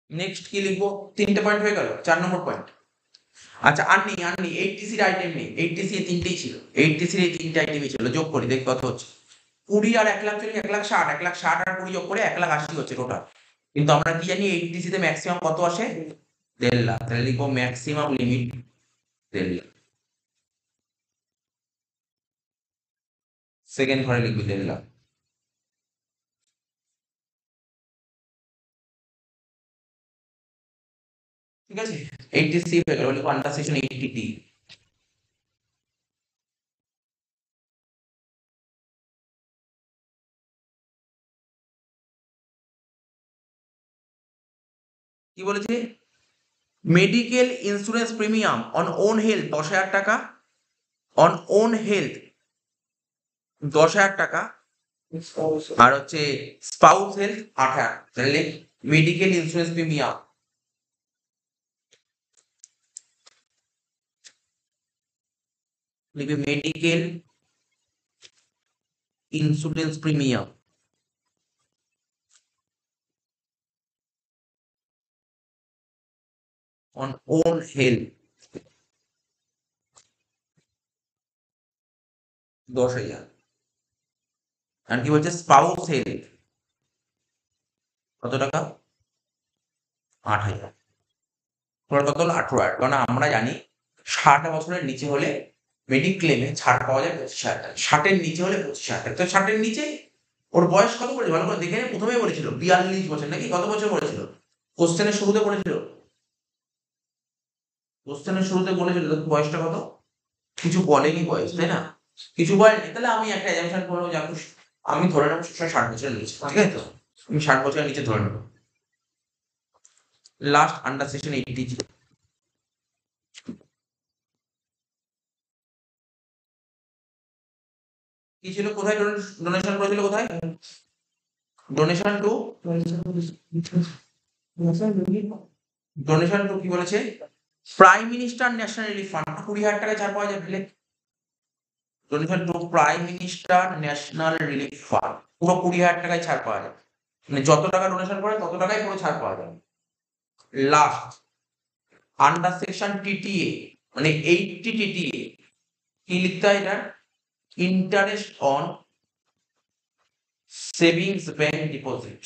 নেক্সট কি লিখবো? 3টে পয়েন্ট হয়ে গেল। 4 নম্বর পয়েন্ট, আচ্ছা, আর নেই 80 আইটেম নেই, 80 তিনটেই ছিল, 80 এই তিনটে আইটেমই ছিল। যোগ করি দেখি কত হচ্ছে। 20 আর 1,40,000, 1,60,000, 1,60,000 আর 20 যোগ করে 1,80,000 হচ্ছে টোটাল। কিন্তু আমরা কি জানি 80 তে ম্যাক্সিমাম কত আসে? 1.5 লাখ। তাহলে লিখবো ম্যাক্সিমাম লিমিট 1.5 লাখ। সেকেন্ড ঘরে লিখবি 1.5 লাখ। ঠিক আছে, 80 হয়ে গেল, লিখবো আন্ডার সেকশন 80 কি বলেছে? Medical insurance premium on own health 10,000 টাকা, অন ওন হেলথ 10,000 টাকা, আর হচ্ছে স্পাউস হেলথ 8,000। তাহলে মেডিকেল ইন্স্যুরেন্স প্রিমিয়াম লিখবে medical insurance premium on own health 10,000। আর কি বলছে? স্পাউস হেলথ কত টাকা? 8,000। তোর কত হলো? 18,000। কারণ আমরা জানি 60 বছরের নিচে হলে মেডিক্লেমে ছাড় পাওয়া যায় 25,000 টাকা, 60-এর নিচে হলে 25,000 টাকা। তো 60-এর নিচে ওর বয়স কত বলেছে ভালো করে দেখে নে। প্রথমেই বলেছিল 42 বছর, নাকি কত বছর বলেছিল? কোশ্চেনের শুরুতে বলেছিল, কোশ্চেনের শুরুতে বলেছিল তোর বয়সটা কত? কিছু বলেনি বয়স, তাই না? কিছু বলেনি। তাহলে আমি একটা অ্যাজাম্পশন করবো যে আমি ধরে নেবো সবসময় 60 বছরের নিচে, ঠিক আছে তো? আমি 60 বছরের নিচে ধরে নেবো। লাস্ট আন্ডার সেকশন 80 ছিল। কি ছিল? কোথায় ডোনেশন করেছিল? কোথায় ডোনেশন টু? ডোনেশন টু কি বলেছে? Prime minister national relief fund 20,000 টাকায় ছাড় পাওয়া যাবে। Donation to prime minister national relief fund পুরো 20,000 টাকায় ছাড় পাওয়া যাবে। মানে যত টাকা ডোনেশন করে তত টাকায় পুরো ছাড় পাওয়া যাবে। লাস্ট আন্ডার সেকশন টিটিএ, মানে 80 টিটিএ কি লিখতে হয় এটা? Interest on savings bank deposit.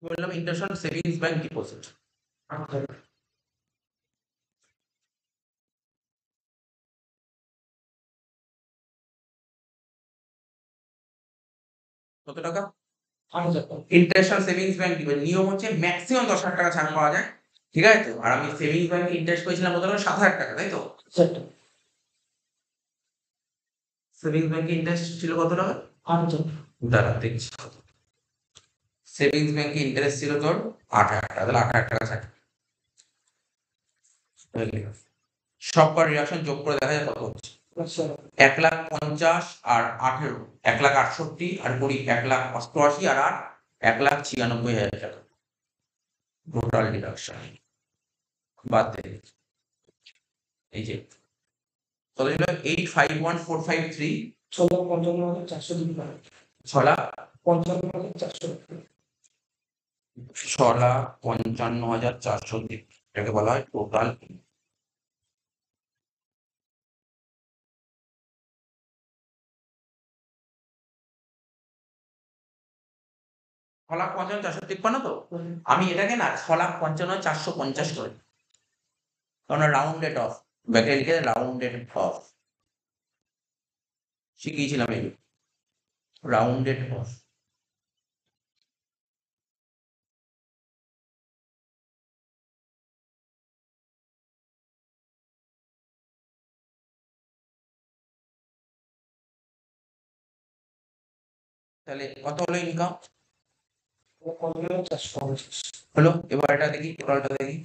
বললাম interest on savings bank deposit. কত টাকা? Interest on savings bank deposit নিয়ম হচ্ছে ম্যাক্সিমাম 10,000 টাকা ছাড় পাওয়া যায়, ঠিক আছে তো? আর আমি সেভিংস ব্যাংকে ইন্টারেস্ট পেয়েছিলাম কত টাকা? 7,000 টাকা, তাই তো? সেভিংস ব্যাংকে ইন্টারেস্ট ছিল কত টাকা? দাঁড়া দেখছি। সেভিংস ব্যাংকে ইন্টারেস্ট ছিল তোর 8,000 টাকা। তাহলে 8,000 টাকা ছাড় হয়ে গেল। সব কর রিডাকশন যোগ করে দেখা যায় কত হচ্ছে। 1,50,000 আর 18, 1,68,000 আর 20, 1,88,000 আর 8, 1,96,000 টাকা টোটাল ডিডাকশন বাদ দে। এই যে কত ছিল? 8,51,453, 6,55,400, এটাকে বলা হয় টোটাল। 6,55,453 তো? আমি এটাকে না 6,55,450 করে, কারণ রাউন্ডেড অফ, ব্যাকে লিখে রাউন্ডেড অফ শিখিয়েছিলাম এই রাউন্ডেড অফ। তাহলে কত হলো ইনকাম? 15,450। হলো। এবার এটা দেখি, টোটালটা দেখি।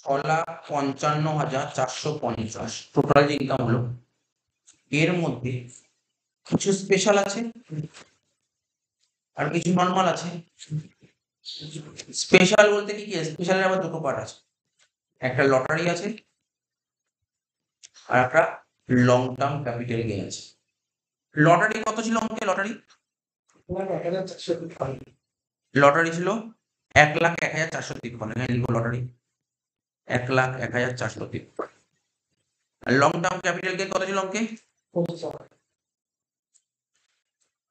ছ লাখ 55,450 টোটাল যে ইনকাম হলো, এর মধ্যে কিছু স্পেশাল আছে আর কিছু নর্মাল আছে। স্পেশাল বলতে কি স্পেশালের আবার দুটো পার্ট আছে, একটা লটারি আছে আর একটা লং টার্ম ক্যাপিটাল গেইন আছে। লটারি কত ছিল অঙ্কে? লটারি 1,453। লটারি ছিল 1,01,453। এখানে লিখবো লটারি 1,01,453। আর লং টার্ম ক্যাপিটাল গেইন কত ছিল অঙ্কে? 25,000।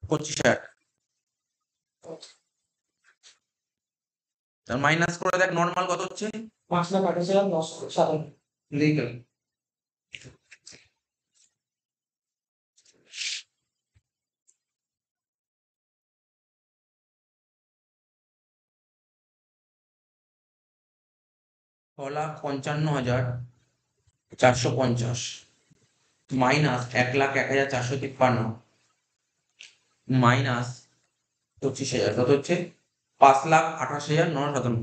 25,000। তার মাইনাস করে দেখ নর্মাল কত হচ্ছে? 5,28,957। লিগেল। ছ লাখ 55,450 মাইনাস 1,01,453 মাইনাস 25,000 কত হচ্ছে? 5,28,997।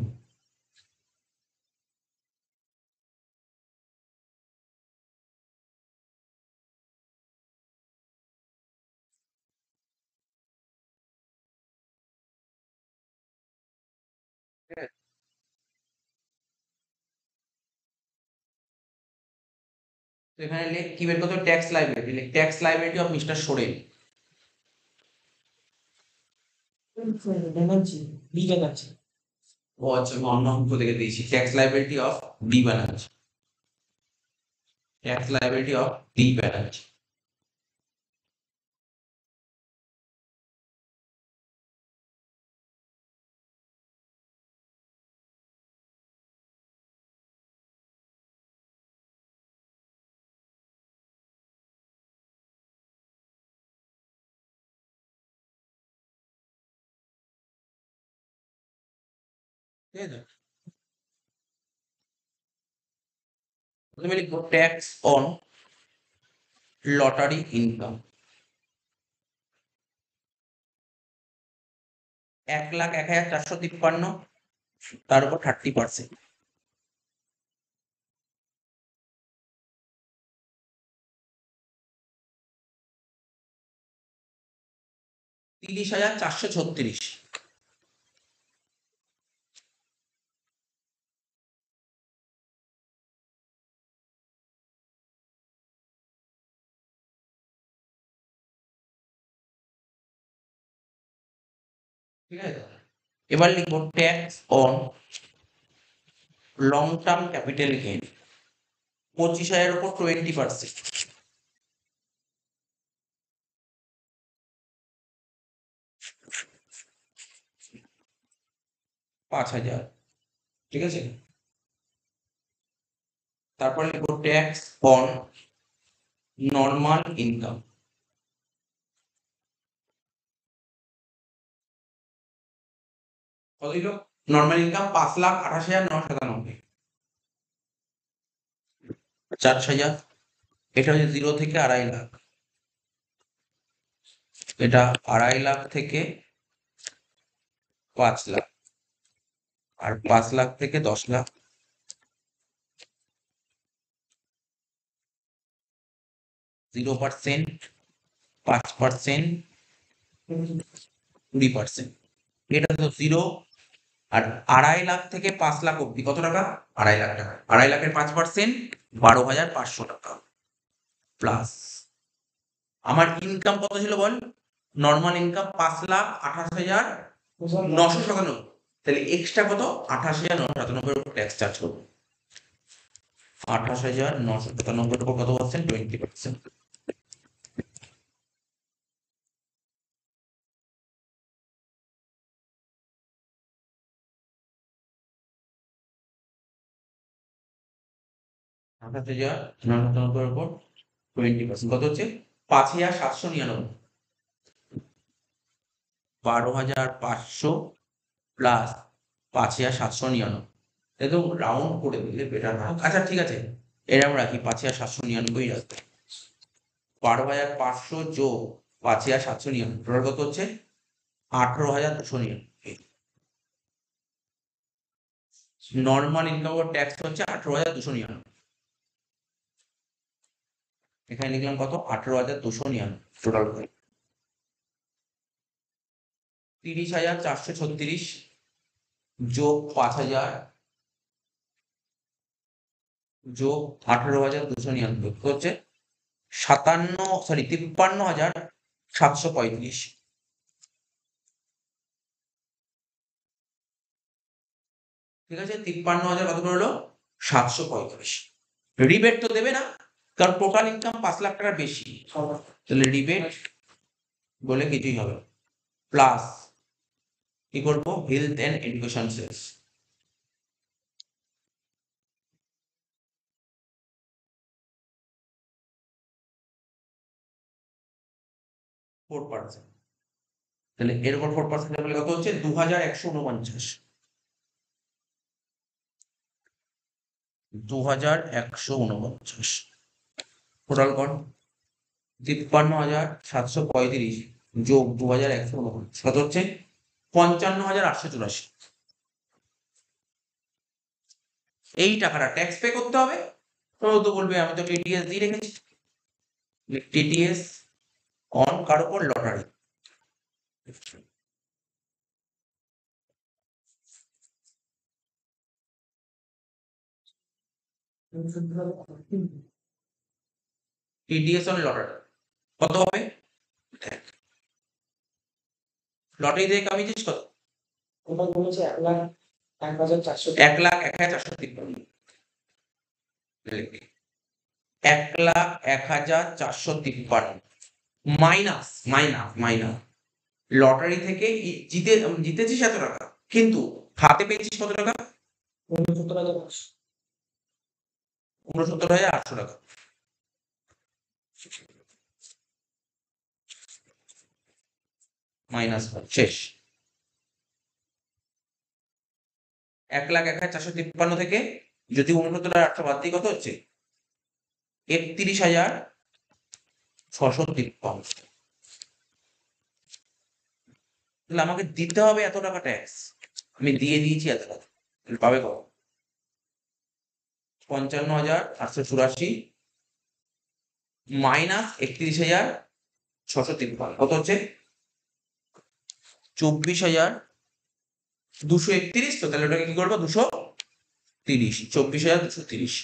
তো এখানে লেখ কি বের করতে? Tax liability. লেখ tax liability of Mr Soren. Banerjee, B Banerjee. ও আচ্ছা, আমি অন্য অঙ্ক থেকে দিয়েছি। Tax liability of D Banerjee. Tax liability of D Banerjee. ঠিক আছে, প্রথমে লিখবো ট্যাক্স অন লটারি ইনকাম। 1,01,453 তার উপর 30%। 30,436। ঠিক আছে, এবার লিখবো tax on long term capital gain. 25,000 উপর 20%। 5,000। ঠিক আছে, তারপর লিখবো ট্যাক্স অন নর্মাল ইনকাম। কত দিল? Normal income 5,28,997। 4,000। এটা হচ্ছে 0 থেকে 2.5 লাখ। এটা 2.5 লাখ থেকে 5 লাখ। আর 5 লাখ থেকে 10 লাখ। 0%, 5%, 20%। এটা তো 0। আর 2.5 লাখ থেকে 5 লাখ অব্দি কত টাকা? 2.5 লাখ টাকা। 2.5 লাখের 5% 12,500 টাকা। প্লাস আমার ইনকাম কত ছিল বল? Normal income 5,28,997। তাহলে এক্সট্রা কত? 28,997 উপর ট্যাক্স চার্জ করবো। 28,997 উপর কত পার্সেন্ট? 20%। আঠাশ হাজার 997 উপর 20% কত হচ্ছে? 5,799। 12,500 প্লাস 5,799, একদম রাউন্ড করে দিলে বেটার হয়। আচ্ছা ঠিক আছে, এরকম রাখি, 5,799 রাখবো। 12,500 যোগ 5,799 টোটাল কত হচ্ছে? 18,299। নর্মাল ইনকাম ট্যাক্স হচ্ছে 18,299। এখানে লিখলাম কত? 18,299 টোটাল। 30,436 যোগ 5,000 যোগ 18,299 হচ্ছে 53,735। ঠিক আছে, 53,000 কত হলো? 735। রিবেট তো দেবে না, কারণ টোটাল ইনকাম 5 লাখ টাকার বেশি, তাহলে রিবেট বলে কিছুই হবে। প্লাস কি করবো? হেলথ এন্ড এডুকেশন সেস। তাহলে এর উপর 4% হলে কত হচ্ছে? 2,149। 2,149 টোটাল কর। 53,735 যোগ 2,149 কত হচ্ছে? 55,884। এই টাকাটা ট্যাক্স পে করতে হবে। তো বলবে আমি তো টিটিএস দিয়ে রেখেছি। টিটিএস অন কার উপর? লটারি। টিডিএস অন লটারি কত হবে? লটারি থেকে কামিয়েছিস কত? ওটা বলেছে 1,01,400। 1,01,453। 1,01,453 মাইনাস মাইনাস মাইনাস লটারি থেকে জিতেছিস এত টাকা, কিন্তু হাতে পেয়েছিস কত টাকা? 69,800 টাকা। মাইনাস শেষ। 1,01,453 থেকে যদি 69,800 বাদ দিই কত হচ্ছে? 31,653। তাহলে আমাকে দিতে হবে এত টাকা ট্যাক্স, আমি দিয়ে দিয়েছি এত টাকা, পাবে কত? 55,884 মাইনাস 31,653 কত হচ্ছে? 24,231। তো তাহলে ওটাকে কি করবো? 230। 24,230।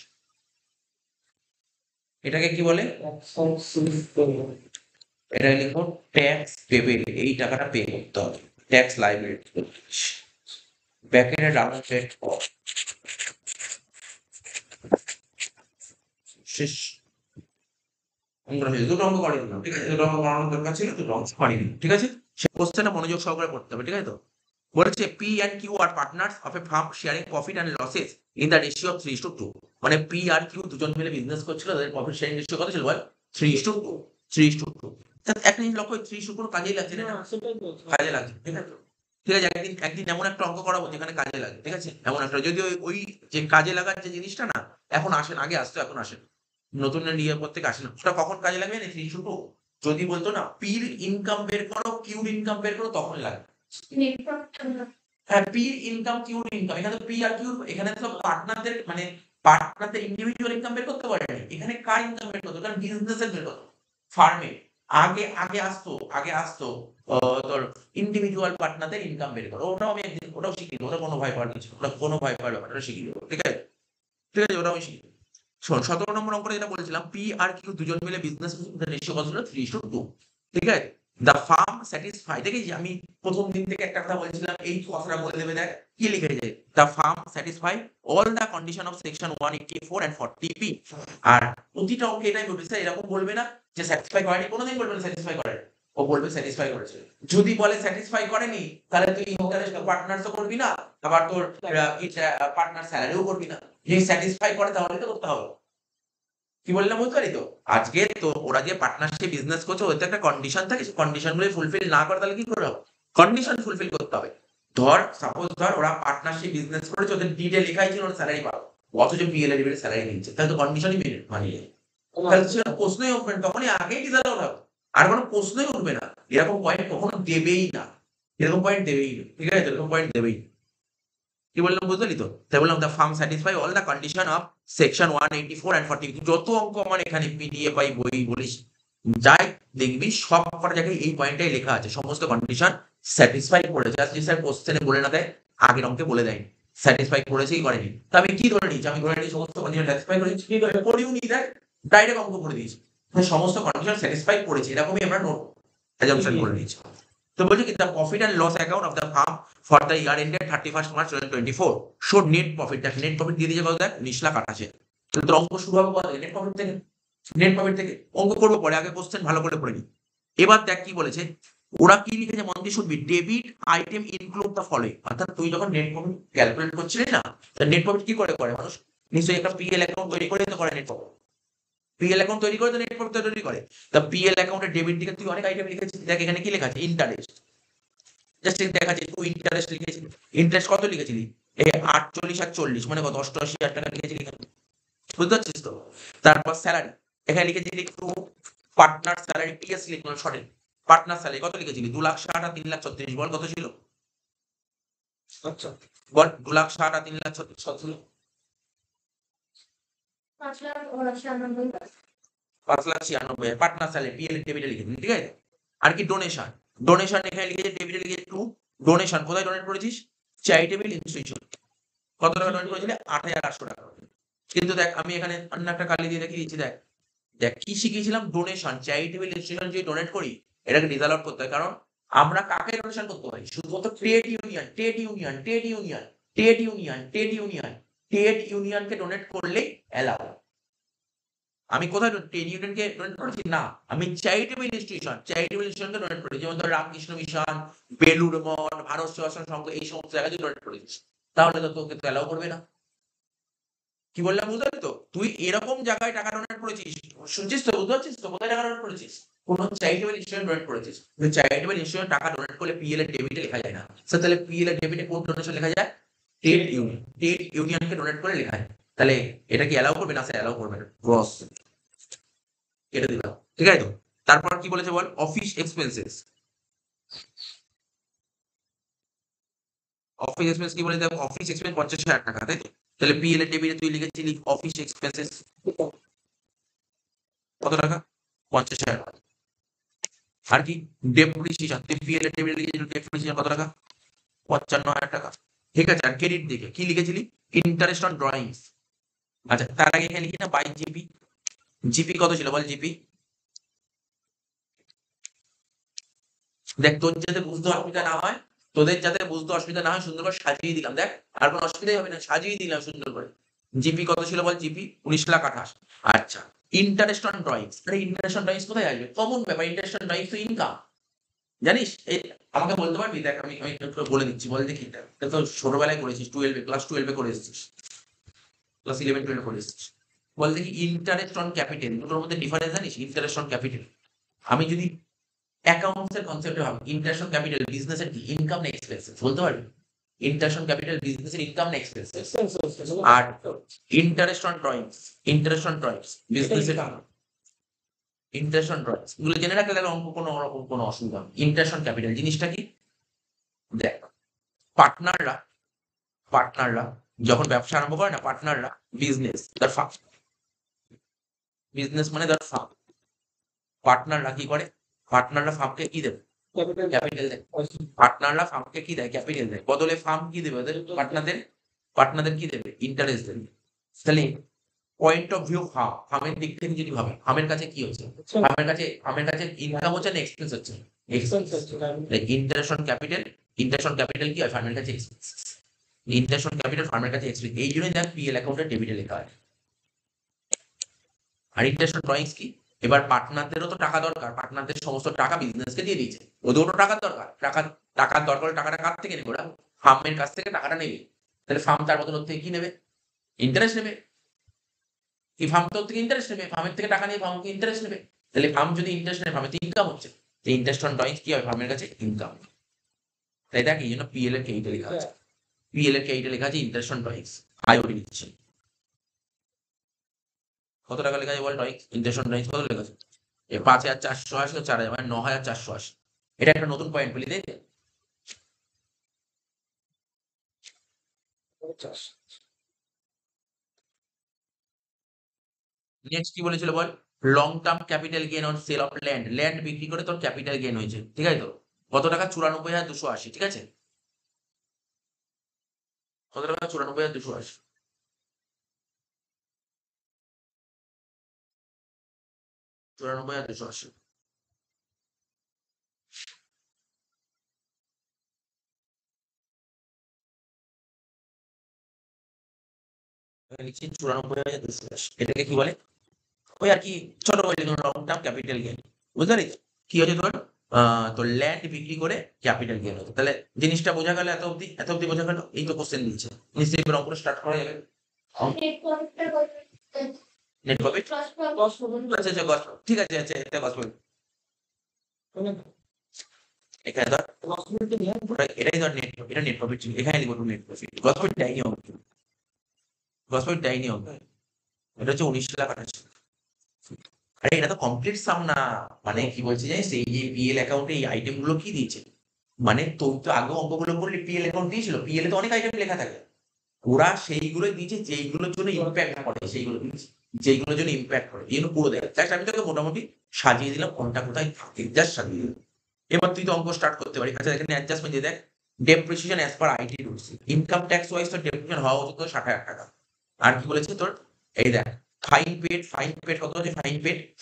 এটাকে কি বলে? এটাকে লিখবো ট্যাক্স পেবেল। এই টাকাটা পে করতে হবে, ট্যাক্স লাইবিলিটি। ব্যাকেটে ডাবল চেক শেষ। দুটো অঙ্ক করে দিলাম, ঠিক আছে? দুটো অঙ্ক করানোর দরকার ছিল, দুটো অঙ্ক করিনি, ঠিক আছে? সে কোশ্চেনটা মনোযোগ সহকারে পড়তে হবে, ঠিক আছে? তো বলেছে P and Q are partners of a firm sharing profit and losses in the ratio of 3:2। মানে পি আর কিউ দুজন মিলে বিজনেস করছিল, তাদের প্রফিট শেয়ারিং রেশিও কত ছিল বল? 3:2। 3:2। একটা জিনিস লক্ষ্য, 3:2 কোনো কাজেই লাগছে না। সেটাই বলছি। কাজে লাগছে, ঠিক আছে? ঠিক আছে, একদিন এমন একটা অঙ্ক করাবো যেখানে কাজে লাগে, ঠিক আছে? এমন একটা, যদি ওই যে কাজে লাগার যে জিনিসটা না এখন আসে না, আগে আসতো এখন আসে না, নতুন ইয়ে পর থেকে আসে না। ওটা কখন কাজে লাগবে না? 3:2 যদি বলতো না পির ইনকাম বের করো, কিউর ইনকাম বের করো, তখন লাগবে। হ্যাঁ, পির ইনকাম কিউর ইনকাম, এখানে তো পি আর কিউ, এখানে তো পার্টনারদের মানে পার্টনারদের ইন্ডিভিজুয়াল ইনকাম বের করতে পারেনি, এখানে কার ইনকাম বের করতো? কারণ বিজনেসের বের করতো, ফার্মে। আগে আসতো তোর ইন্ডিভিজুয়াল পার্টনারদের ইনকাম বের করো। ওটাও আমি একদিন, ওটাও শিখিয়ে দেবো, ওটা কোনো ভয় পাওয়ার কিছু, ওটা কোনো ভয় পাওয়ার ব্যাপার, ওটা শিখিয়ে দেবো, ঠিক আছে? ঠিক আছে, ওটা আমি শিখিয়ে দেবো। শোন, 17 নম্বর অঙ্কটা যেটা বলেছিলাম, পি আর কিউ দুজন মিলে বিজনেস রেশিও কত ছিল? 3:2। ঠিক আছে, দ্য ফার্ম স্যাটিসফাই, দেখেছি আমি প্রথম দিন থেকে একটা কথা বলছিলাম, এই কথাটা বলে দেবে, দেখ কি লিখেছে, the farm satisfy all the condition of section 184 and 40p। আর প্রতিটা অঙ্কে এটাই বলবে, স্যার এরকম বলবে না যে স্যাটিসফাই করেনি, কোনোদিন বলবে না স্যাটিসফাই করে, ও বলবে স্যাটিসফাই করেছে। যদি বলে স্যাটিসফাই করেনি, তাহলে তুই ইন্টারেস্ট পার্টনারসও করবি না, আবার তোর পার্টনার স্যালারিও করবি না। যদি স্যাটিসফাই করে তাহলে তো করতে হবে। কি বললাম বুঝতে পারি তো? আজকে তো ওরা যে পার্টনারশিপ বিজনেস করছে, ওদের তো একটা কন্ডিশন থাকে, সেই কন্ডিশন গুলো ফুলফিল না করে তাহলে কি করে হবে? কন্ডিশন ফুলফিল করতে হবে। সাপোজ ওরা পার্টনারশিপ বিজনেস করেছে, ওদের ডিটে লেখাই ছিল ওরা স্যালারি পাবে, অথচ পিএল এর স্যালারি নিচ্ছে, তাহলে তো কন্ডিশনই মানিয়ে, তাহলে তো সেটা প্রশ্নই উঠবে না, তখনই আগেই ডিজাল্ট হবে, আর কোনো প্রশ্নই উঠবে না, এরকম পয়েন্ট কখনো দেবেই না, এরকম পয়েন্ট দেবেই না, ঠিক আছে? এরকম পয়েন্ট দেবেই না। কি বললাম বুঝলি তো? তাই বললাম the farm satisfy all the condition of section 184 and 40। যত অঙ্ক আমার এখানে পিডিএফ বাই বই বলিস যাই দেখবি, সব কটা জায়গায় এই পয়েন্টটাই লেখা আছে, সমস্ত কন্ডিশন স্যাটিসফাই করেছে। আর যে স্যার কোশ্চেনে বলে না দেয়, আগের অঙ্কে বলে দেয়নি স্যাটিসফাই করেছে কি করেনি, তা আমি কি ধরে নিচ্ছি? আমি ধরে নিই সমস্ত কন্ডিশন স্যাটিসফাই করেছি, কি করে পড়িও নি, দেখ ডাইরেক্ট অঙ্ক করে দিয়েছি, সমস্ত কন্ডিশন স্যাটিসফাই করেছে, এরকমই আমরা নোট অ্যাজাম্পশন করে নিয়েছি। তো বলছি কি, the profit and loss account of the firm for the year ended 31st March 2024 showed net profit. দেখ নেট প্রফিট দিয়ে দিয়েছে কত, দেখ 19,88,000। তাহলে তোর অঙ্ক শুরু হবে কত থেকে? নেট প্রফিট থেকে। নেট প্রফিট থেকে অঙ্ক করবো পরে, আগে কোশ্চেন ভালো করে পড়ে নি। এবার দেখ কি বলেছে, ওরা কি লিখেছে মন দিয়ে শুনবি, debit item include the following. অর্থাৎ তুই যখন নেট প্রফিট ক্যালকুলেট করছিলি না, নেট প্রফিট কি করে করে মানুষ? নিশ্চয়ই একটা পিএল অ্যাকাউন্ট তৈরি করে তো করে নেট প্রফিট, পিএল অ্যাকাউন্ট তৈরি করে তো নেট প্রফিট তৈরি করে। তা পিএল অ্যাকাউন্টের ডেবিট দিকে তুই অনেক আইটেম লিখেছিস, দেখ এখানে কি লেখা আছে, ইন্টারেস্ট, জাস্ট দেখা যায় তুই ইন্টারেস্ট লিখেছিলি, ইন্টারেস্ট কত লিখেছিলি, এই 48 আর 40 মানে কত, 88,000 টাকা লিখেছিলি এখানে, বুঝতে পারছিস তো? তারপর স্যালারি এখানে লিখেছিলি একটু, পার্টনার স্যালারি পিএস লিখলাম শর্টে, পার্টনার স্যালারি কত লিখেছিলি, 2,60,000 আর 3,36,000, বল কত ছিল? আচ্ছা, বল 2,60,000 আর 3,36,000, 5,96,000 পার্টনার স্যালারি পিএল ডেবিটে লিখেছিলি, ঠিক আছে? আর কি ডোনেশন, ডোনেশন এখানে লিখেছে ডেবিটে লিখেছে টু, ডোনেশন কোথায় ডোনেট করেছিস, চ্যারিটেবল ইনস্টিটিউশন, কত টাকা ডোনেট করেছিলি, 8,800 টাকা। কিন্তু দেখ আমি এখানে অন্য একটা কালি দিয়ে দেখিয়ে দিচ্ছি, দেখ দেখ কি শিখিয়েছিলাম, ডোনেশন চ্যারিটেবল ইনস্টিটিউশন যদি ডোনেট করি, এটাকে রিজাল্ভ আউট করতে হয়, কারণ আমরা কাকে ডোনেশন করতে পারি, শুধুমাত্র trade union, trade union, trade union, trade union, trade union, trade ইউনিয়নকে ডোনেট করলেই অ্যালাউ। আমি কোথায় ট্রেড ইউনিয়নকে ডোনেট করেছি না, আমি চ্যারিটেবল ইনস্টিটিউশন, চ্যারিটেবল ইনস্টিটিউশনকে ডোনেট করেছি, যেমন ধর রামকৃষ্ণ মিশন, বেলুড় মঠ, ভারত সেবাশ্রম সংঘ, এই সমস্ত জায়গায় তুই ডোনেট করেছিস, তাহলে তো তোকে তো অ্যালাউ করবে না। কি বললাম বুঝতে পারলি তো? তুই এরকম জায়গায় টাকা ডোনেট করেছিস, শুনছিস তো, বুঝতে পারছিস তো কোথায় টাকা ডোনেট করেছিস, কোন চ্যারিটেবল ইনস্টিটিউশন ডোনেট করেছিস। চ্যারিটেবল ইনস্টিটিউশন টাকা ডোনেট করলে পিএল এর ডেবিটে লেখা যায় না, স্যার তাহলে পিএল এর ডেবিটে কোন ডোনেশন লেখা যায়, ট্রেড ইউনিয়ন, ট্রেড ইউনিয়নকে ডোনেট করে লেখা যায়, তাহলে এটা কি অ্যালাউ করবে না? স্যার অ্যালাউ করবে না, গ্রস কেটে দিলাম, ঠিক আছে তো? তারপর কি বলেছে বল, অফিস এক্সপেন্সেস, অফিস এক্সপেন্স কি বলে, দেখ অফিস এক্সপেন্স 50,000 টাকা, তাই তো? তাহলে পিএল এর ডেবিটে তুই লিখেছিলি অফিস এক্সপেন্সেস কত টাকা, 50,000 টাকা। আর কি ডেপ্রিসিয়েশন, তুই পিএল এর ডেবিটে লিখেছিলি ডেপ্রিসিয়েশন কত টাকা, 55,000 টাকা, ঠিক আছে? আর ক্রেডিট দিকে কি লিখেছিলি, ইন্টারেস্ট অন ড্রয়িংস। আচ্ছা তার আগে এখানে লিখি না বাই জিপি, জিপি কত ছিল বল, জিপি দেখ তোর যাতে বুঝতে অসুবিধা না হয়, তোদের যাতে বুঝতে অসুবিধা না হয়, সুন্দর করে সাজিয়ে দিলাম, দেখ আর কোনো অসুবিধাই হবে না, সাজিয়ে দিলাম সুন্দর করে। জিপি কত ছিল বল, জিপি 19,28,000। আচ্ছা ইন্টারেস্ট অন ড্রয়িংস, আরে ইন্টারেস্ট অন ড্রয়িংস কোথায় আসবে, কমন ব্যাপার, ইন্টারেস্ট অন ড্রয়িংস তো ইনকাম, জানিস? এই আমাকে বলতে পারবি, দেখ আমি আমি একটু বলে দিচ্ছি, বল দেখি, এটা তো ছোটবেলায় করেছিস, 12 ক্লাস 12 করে এসেছিস, ক্লাস 11 12 করে এসেছিস, বল দেখি ইন্টারেস্ট অন ক্যাপিটাল দুটোর মধ্যে ডিফারেন্স জানিস, ইন্টারেস্ট অন ক্যাপিটাল, আমি যদি অ্যাকাউন্টস এর কনসেপ্টে ভাবি, ইন্টারেস্ট অন ক্যাপিটাল বিজনেস এর কি, ইনকাম না এক্সপেন্সেস, বলতে পারবি? ইন্টারেস্ট অন ক্যাপিটাল বিজনেস এর ইনকাম না এক্সপেন্সেস, আর interest on drawings, interest on drawings business এর ইন্টারেস্ট অন ড্রয়িংস, এগুলো জেনে রাখলে তাহলে অঙ্ক কোনো রকম কোনো অসুবিধা হবে। ইন্টারেস্ট অন ক্যাপিটাল জিনিসটা কি, দেখ পার্টনাররা, পার্টনাররা যখন ব্যবসা আরম্ভ করে না, পার্টনাররা বিজনেস তার ফার্ম, বিজনেস মানে তার ফার্ম, পার্টনাররা কি করে, পার্টনাররা ফার্মকে কি দেবে, ক্যাপিটাল দেয়, পার্টনাররা ফার্মকে কি দেয়, ক্যাপিটাল দেয়, বদলে ফার্ম কি দেবে ওদের পার্টনারদের, পার্টনারদের কি দেবে, ইন্টারেস্ট দেবে। তাহলে পয়েন্ট অফ ভিউ ফার্মের দিক থেকে যদি ভাবে, ফার্মের কাছে কি হচ্ছে, ফার্মের কাছে ইনকাম হচ্ছে না এক্সপেন্স হচ্ছে, interest on capital, interest on capital কি হয় ফার্মের কাছে এক্সপেন্সেস, ইন্টারেস্ট অন ক্যাপিটাল ফার্মের কাছে এক্সপেন্স, এই জন্যই দেখ পিএল অ্যাকাউন্টে ডেবিটে লেখা হয়। আর ইন্টারেস্ট অন ড্রয়িংস কি, এবার পার্টনারদেরও তো টাকা দরকার, পার্টনারদের সমস্ত টাকা বিজনেসকে দিয়ে দিয়েছে, ওদেরও টাকার দরকার, টাকার দরকার হলে টাকাটা কার থেকে নেবে, ওরা ফার্মের কাছ থেকে টাকাটা নেবে, তাহলে ফার্ম তার বদল থেকে কি নেবে, ইন্টারেস্ট নেবে, কি ফার্ম তোর থেকে ইন্টারেস্ট নেবে, ফার্মের থেকে টাকা নিয়ে ফার্মকে ইন্টারেস্ট নেবে, তাহলে ফার্ম যদি ইন্টারেস্ট নেয় ফার্মের ইনকাম হচ্ছে, ইন্টারেস্ট অন ড্রয়িংস কি হয় ফার্মের কাছে ইনকাম। তাই দেখ এই জন্য পিএল এর কেইটা লেখা আছে, পিএল এর কেইটা লেখা আছে ইন্টারেস্ট অন ড্রয়িংস, আইওডি দিচ্ছে। কত টাকা লেখা আছে বল ড্রয়িংস, ইন্টারেস্ট অন ড্রয়িংস কত লেখা আছে, 5,480 ও 4,000 মানে 9,480, এটা একটা নতুন পয়েন্ট বলি তাই। নেক্সট কি বলেছিল বল, long term capital gain on sale of land, land বিক্রি করে তোর ক্যাপিটাল গেইন হয়েছে, ঠিক আছে তো, কত টাকা 94,280, ঠিক আছে, কত টাকা 94,280, 94,280, লিখছি 94,280, এটাকে কি বলে, ওই আর কি ছোট বলে লং টার্ম ক্যাপিটাল গেইন, বুঝতে পারি কি হচ্ছে তোর, তোর ল্যান্ড বিক্রি করে ক্যাপিটাল গেইন হতো, তাহলে জিনিসটা বোঝা গেল, এত অবধি বোঝা গেল, এই তো কোশ্চেন দিচ্ছে, নিশ্চয়ই এবার অঙ্কটা স্টার্ট করা যাবে। নেট প্রফিট, আচ্ছা আচ্ছা গস, ঠিক আছে, আচ্ছা এটা গস প্রফিট, এখানে ধর এটাই ধর নেট, এটা নেট প্রফিট ছিল, এখানে লিখবো নেট প্রফিট, গস প্রফিট ডাইনি হবে, গস প্রফিট ডাইনি হবে, এটা হচ্ছে 19,88,000। আরে এটা তো কমপ্লিট সাম না, মানে কি বলছি জানিস, এই যে পিএল অ্যাকাউন্টে এই আইটেম গুলো কি দিয়েছে, মানে তোর তো আগে অঙ্কগুলো করলে পিএল অ্যাকাউন্ট দিয়েছিল, পিএল এ তো অনেক আইটেম লেখা থাকে, ওরা সেইগুলো দিয়েছে যেইগুলোর জন্য ইম্প্যাক্ট করে, সেইগুলো দিয়েছে যেইগুলোর জন্য ইম্প্যাক্ট করে, এই জন্য পুরো দেখ, জাস্ট আমি তোকে মোটামুটি সাজিয়ে দিলাম কোনটা কোথায় থাকে, জাস্ট সাজিয়ে দিলাম। এবার তুই তো অঙ্ক স্টার্ট করতে পারি, আচ্ছা এখানে অ্যাডজাস্টমেন্ট দিয়ে দেখ, depreciation as per IT rules, income tax wise তো ডেপ্রিসিয়েশন হওয়া উচিত তো 60,000 টাকা, আর কি বলেছে তোর, এই দেখ ফাইন পেড কত হচ্ছে,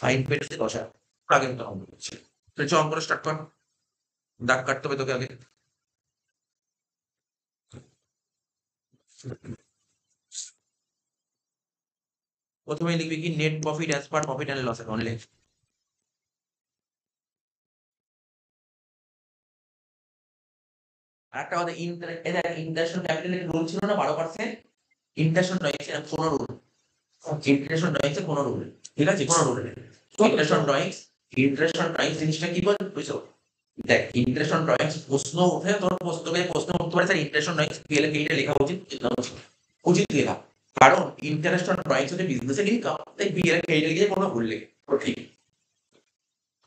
ফাইন পেড হচ্ছে 10,000, আগে তো অঙ্ক করছে, তো চ অঙ্কটা স্টার্ট কর, দাগ কাটতে হবে তোকে আগে, প্রথমে লিখবি কি net profit as per profit and loss account, লিখ, আর একটা কথা ইন্টারেস্ট ক্যাপিটালের রুল ছিল না 12%, ইন্টারেস্ট ড্রয়িংস এর কোনো রুল, ইন্টারেস্ট ড্রয়িংস এর কোনো রুল, ঠিক আছে কোনো রুল নেই, ইন্টারেস্ট ড্রয়িংস জিনিসটা কি বল বুঝছো, দেখ ইন্টারেস্ট অন ড্রয়িংস প্রশ্ন উঠে তোর প্রশ্ন উঠতে পারে sir interest on drawings PL এ এইটা লেখা উচিত উচিত লেখা, কারণ ইন্টারেস্ট অন ড্রয়িংস হচ্ছে বিজনেসের ইনকাম, তাই পিএল এ এইটা লিখে কোনো ভুল লেগে ঠিক,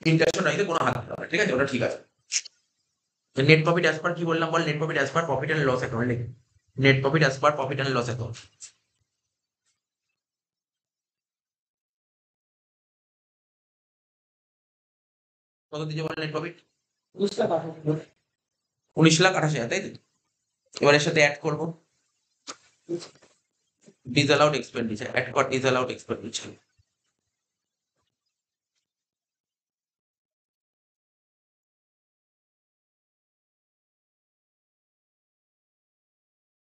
ইন্টারেস্ট অন ড্রয়িংসে কোনো হাত দিতে হবে, ঠিক আছে ওটা ঠিক আছে। নেট প্রফিট অ্যাজ পার কি বললাম বল, net profit as per profit and loss account, লিখ net profit as per profit and loss account, কত দিতে বল নেট প্রফিট, 19,88,000, তাই তো, এবার এর সাথে অ্যাড করবো ডিসঅ্যালাউড এক্সপেন্ডিচার, অ্যাড কর ডিসঅ্যালাউড এক্সপেন্ডিচার,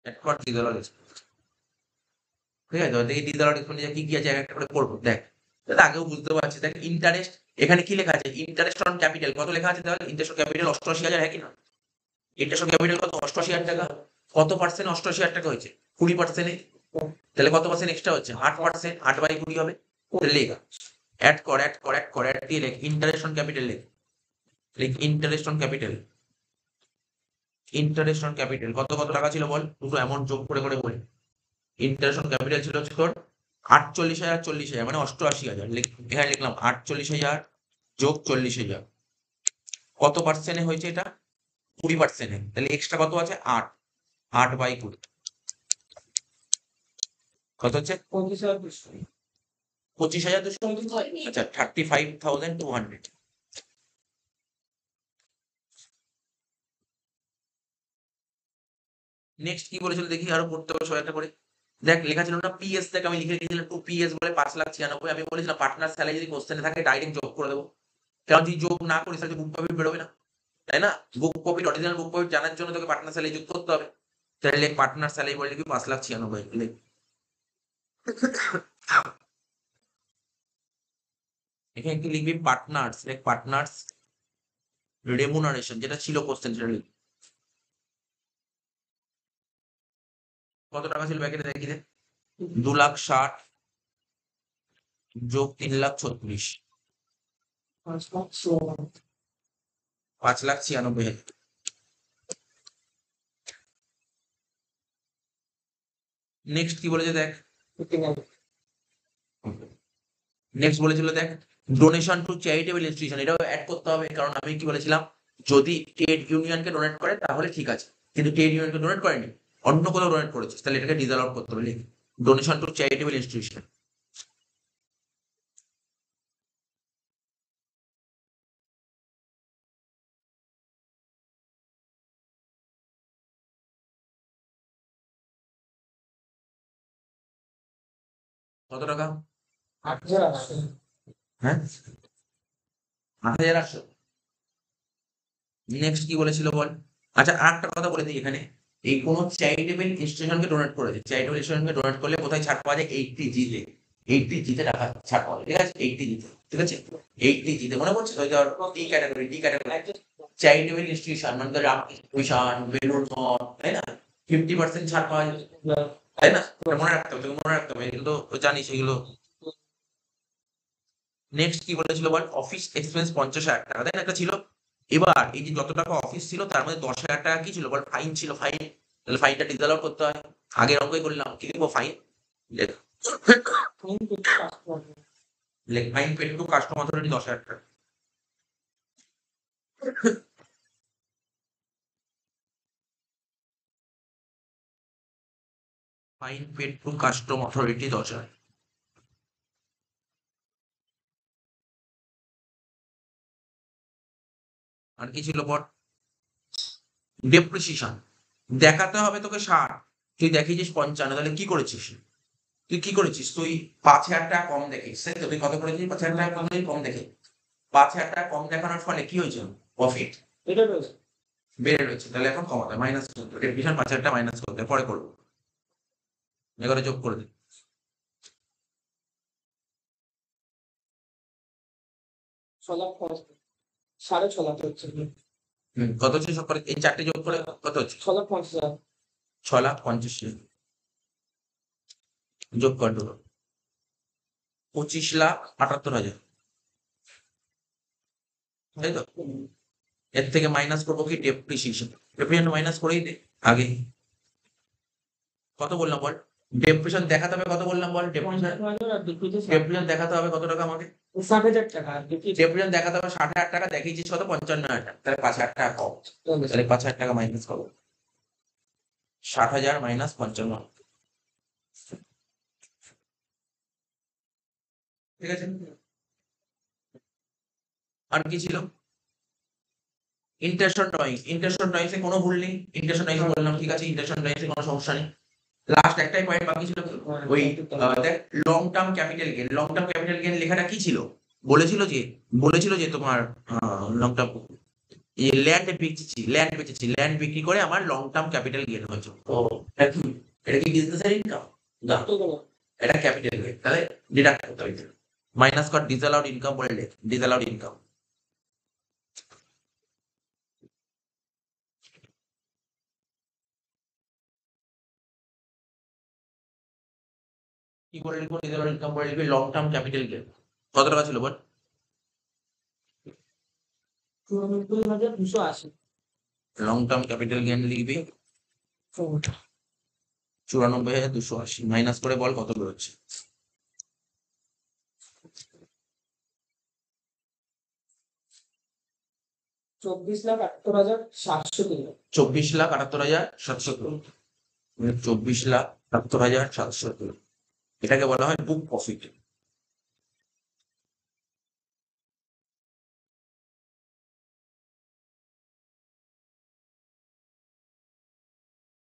অ্যাড কর ডিসঅ্যালাউড এক্সপেন্ডিচার, ঠিক আছে, তো দেখি ডিসঅ্যালাউড এক্সপেন্ডিচার কি কি আছে এক একটা করে করবো, দেখ দাদা আগেও বুঝতে পারছি, দেখ ইন্টারেস্ট, এখানে কি লেখা আছে ইন্টারেস্ট অন ক্যাপিটাল, কত লেখা আছে দেখ, ইন্টারেস্ট অন ক্যাপিটাল 88,000, হ্যাঁ কি না, ইন্টারেস্ট অন ক্যাপিটাল কত 88,000 টাকা, কত পার্সেন্ট 88,000 টাকা হয়েছে 20%, তাহলে কত পার্সেন্ট এক্সট্রা হচ্ছে 8%, 8/20 হবে, তাহলে লেখা অ্যাড দিয়ে লেখ ইন্টারেস্ট অন ক্যাপিটাল, লিখ interest on capital, interest on capital কত কত টাকা ছিল বল, দুটো অ্যামাউন্ট যোগ করে করে বলি, ইন্টারেস্ট অন ক্যাপিটাল ছিল হচ্ছে তোর 48,000 40,000 মানে 88,000, এখানে লিখলাম 48,000 যোগ 40,000, কত পার্সেন্টে হয়েছে এটা 20%, তাহলে এক্সট্রা কত আছে 8/20, কত হচ্ছে 25,200, আচ্ছা 35,200, নেক্সট কি বলেছিল দেখি আরো পড়তে হবে সবাই একটা করে, দেখ লেখা ছিল না পিএস থেকে আমি লিখে দিয়েছিলাম 2 পিএস বলে 5,96,000, আমি বলেছিলাম পার্টনার স্যালারি যদি কোশ্চেনে থাকে ডাইরেক্ট যোগ করে দেবো, কারণ তুই যোগ না করিস তাহলে বুক প্রফিট বেরোবে না, তাই না? বুক প্রফিট, অরিজিনাল বুক প্রফিট জানার জন্য তোকে পার্টনার স্যালারি যুক্ত করতে হবে। তাহলে লেখ পার্টনার স্যালারি বলে লিখবি 5,96,000 লেখ। এখানে কি লিখবি? পার্টনার্স, লেখ পার্টনার্স রেমুনারেশন, যেটা ছিল কোশ্চেন সেটা লিখবি। কত টাকা ছিল ব্যাকেটে দেখি দে? 2,60,000 যোগ 3,36,000, 5,96,000। নেক্সট কি বলেছে দেখ, নেক্সট বলেছিল দেখ ডোনেশন টু চ্যারিটেবল ইনস্টিটিউশন, এটাও অ্যাড করতে হবে, কারণ আমি কি বলেছিলাম, যদি ট্রেড ইউনিয়নকে ডোনেট করে তাহলে ঠিক আছে, কিন্তু ট্রেড ইউনিয়নকে ডোনেট করেনি, অন্য কোথাও ডোনেট করেছিস, তাহলে এটাকে ডিসঅ্যালাউ করতে হবে। Donation to charitable institution. কত টাকা? 8,800। হ্যাঁ, 8,800। নেক্সট কি বলেছিল বল? আচ্ছা, আরেকটা কথা বলে দিই এখানে, এই কোন চ্যারিটেবল ইনস্টিটিউশনকে ডোনেট করেছে, চ্যারিটেবল ইনস্টিটিউশনকে ডোনেট করলে কোথায় ছাড় পাওয়া যায়? 80G তে, 80G তে টাকা ছাড় পাওয়া যায়, ঠিক আছে? 80G তে, ঠিক আছে? 80G তে মনে পড়ছে? ওই ধর D category, D category charitable institution মানে ধর রামকৃষ্ণ মিশন, বেলুড় মঠ, তাই না? 50% ছাড় পাওয়া যায়, তাই না? এটা মনে রাখতে হবে, তোকে মনে রাখতে হবে, এগুলো তো জানিস এগুলো। নেক্সট কি বলেছিল বল? অফিস এক্সপেন্স 50,000 টাকা, তাই না? একটা ছিল। এবার এই যে যত টাকা অফিস ছিল তার মধ্যে 10,000 টাকা কি ছিল বল? ফাইন ছিল, ফাইন। তাহলে ফাইনটা ডিসঅ্যালাউ করতে হয়। আগের অঙ্কই করলাম, কি লিখবো? ফাইন। লেখ, লেখ fine paid to custom authority 10,000 টাকা। Fine paid to custom authority 10,000। আর কি ছিল বল? ডেপ্রিসিয়েশন দেখাতে হবে তোকে 60, তুই দেখিয়েছিস 55, তাহলে কি করেছিস? তুই কি করেছিস? তুই 5,000 টাকা কম দেখিস, তাই তো? তুই কত করেছিস? 5,000 টাকা কম দেখে, 5,000 টাকা কম দেখানোর ফলে কি হয়েছে? প্রফিট এটা রয়েছে। বেড়ে রয়েছে, তাহলে এখন কমাতে মাইনাস করতে, ডেপ্রিসিয়েশন 5,000 টাকা মাইনাস করতে, পরে করবো, এবারে যোগ করে দিই। 6,00,000 6,50,000 হচ্ছে। কত হচ্ছে সব করে? এই চারটে যোগ করে কত হচ্ছে? 6,50,000। 6,50,000 যোগ কর দুটো, 25,78,000, তাই তো? এর থেকে মাইনাস করবো কি? ডেপ্রিসিয়েশন, ডেপ্রিসিয়েশন মাইনাস করেই দে আগে। কত বললাম বল? ডেপ্রিসিয়েশন দেখাতে হবে কত বললাম বল? ডেপ্রিসিয়েশন, 50,000 আর ডিপ্রিসিয়েশন ডেপ্রিসিয়েশন দেখাতে হবে কত টাকা আমাকে? 60,000 টাকা আর ডিপ্রিসিয়েশন ডেপ্রিসিয়েশন দেখাতে হবে 60,000 টাকা, দেখিয়েছিস কত? 55,000 টাকা, তাহলে 5,000 টাকা কম, তাহলে 5,000 টাকা মাইনাস করবো, 60,000 মাইনাস 55, ঠিক আছে? আর কি ছিল? ইন্টারশন ড্রয়িং, ইন্টারশন ড্রয়িং এ কোনো ভুল নেই, ইন্টারশন ড্রয়িং বললাম, ঠিক আছে? ইন্টারশন ড্রয়িং এ কোনো সমস্যা নেই। লাস্ট একটাই পয়েন্ট বাকি ছিল, ওই দেখ long term capital gain, long term capital gain লেখাটা কি ছিল? বলেছিল যে তোমার লং টার্ম ল্যান্ড বেচেছি, ল্যান্ড বিক্রি করে আমার লং টার্ম ক্যাপিটাল গেইন হয়েছে। তো এটা কি বিজনেসের ইনকাম? না, এটা ক্যাপিটাল গেইন, তাহলে ডিডাক্ট করতে হবে। মাইনাস কর ডিসঅ্যালাউড ইনকাম বলে লেখ, ডিসঅ্যালাউড ইনকাম। কি করে লিখবো? ডিসঅ্যালাউড ইনকাম বলে লিখবি লং টার্ম ক্যাপিটাল গেইন। কত টাকা ছিল বল? 94,280। লং টার্ম ক্যাপিটাল গেইন লিখবি 94,280, মাইনাস করে বল কত বেরোচ্ছে? 24,78,703। 24,78,703, 24,78,703, এটাকে বলা হয় বুক প্রফিট।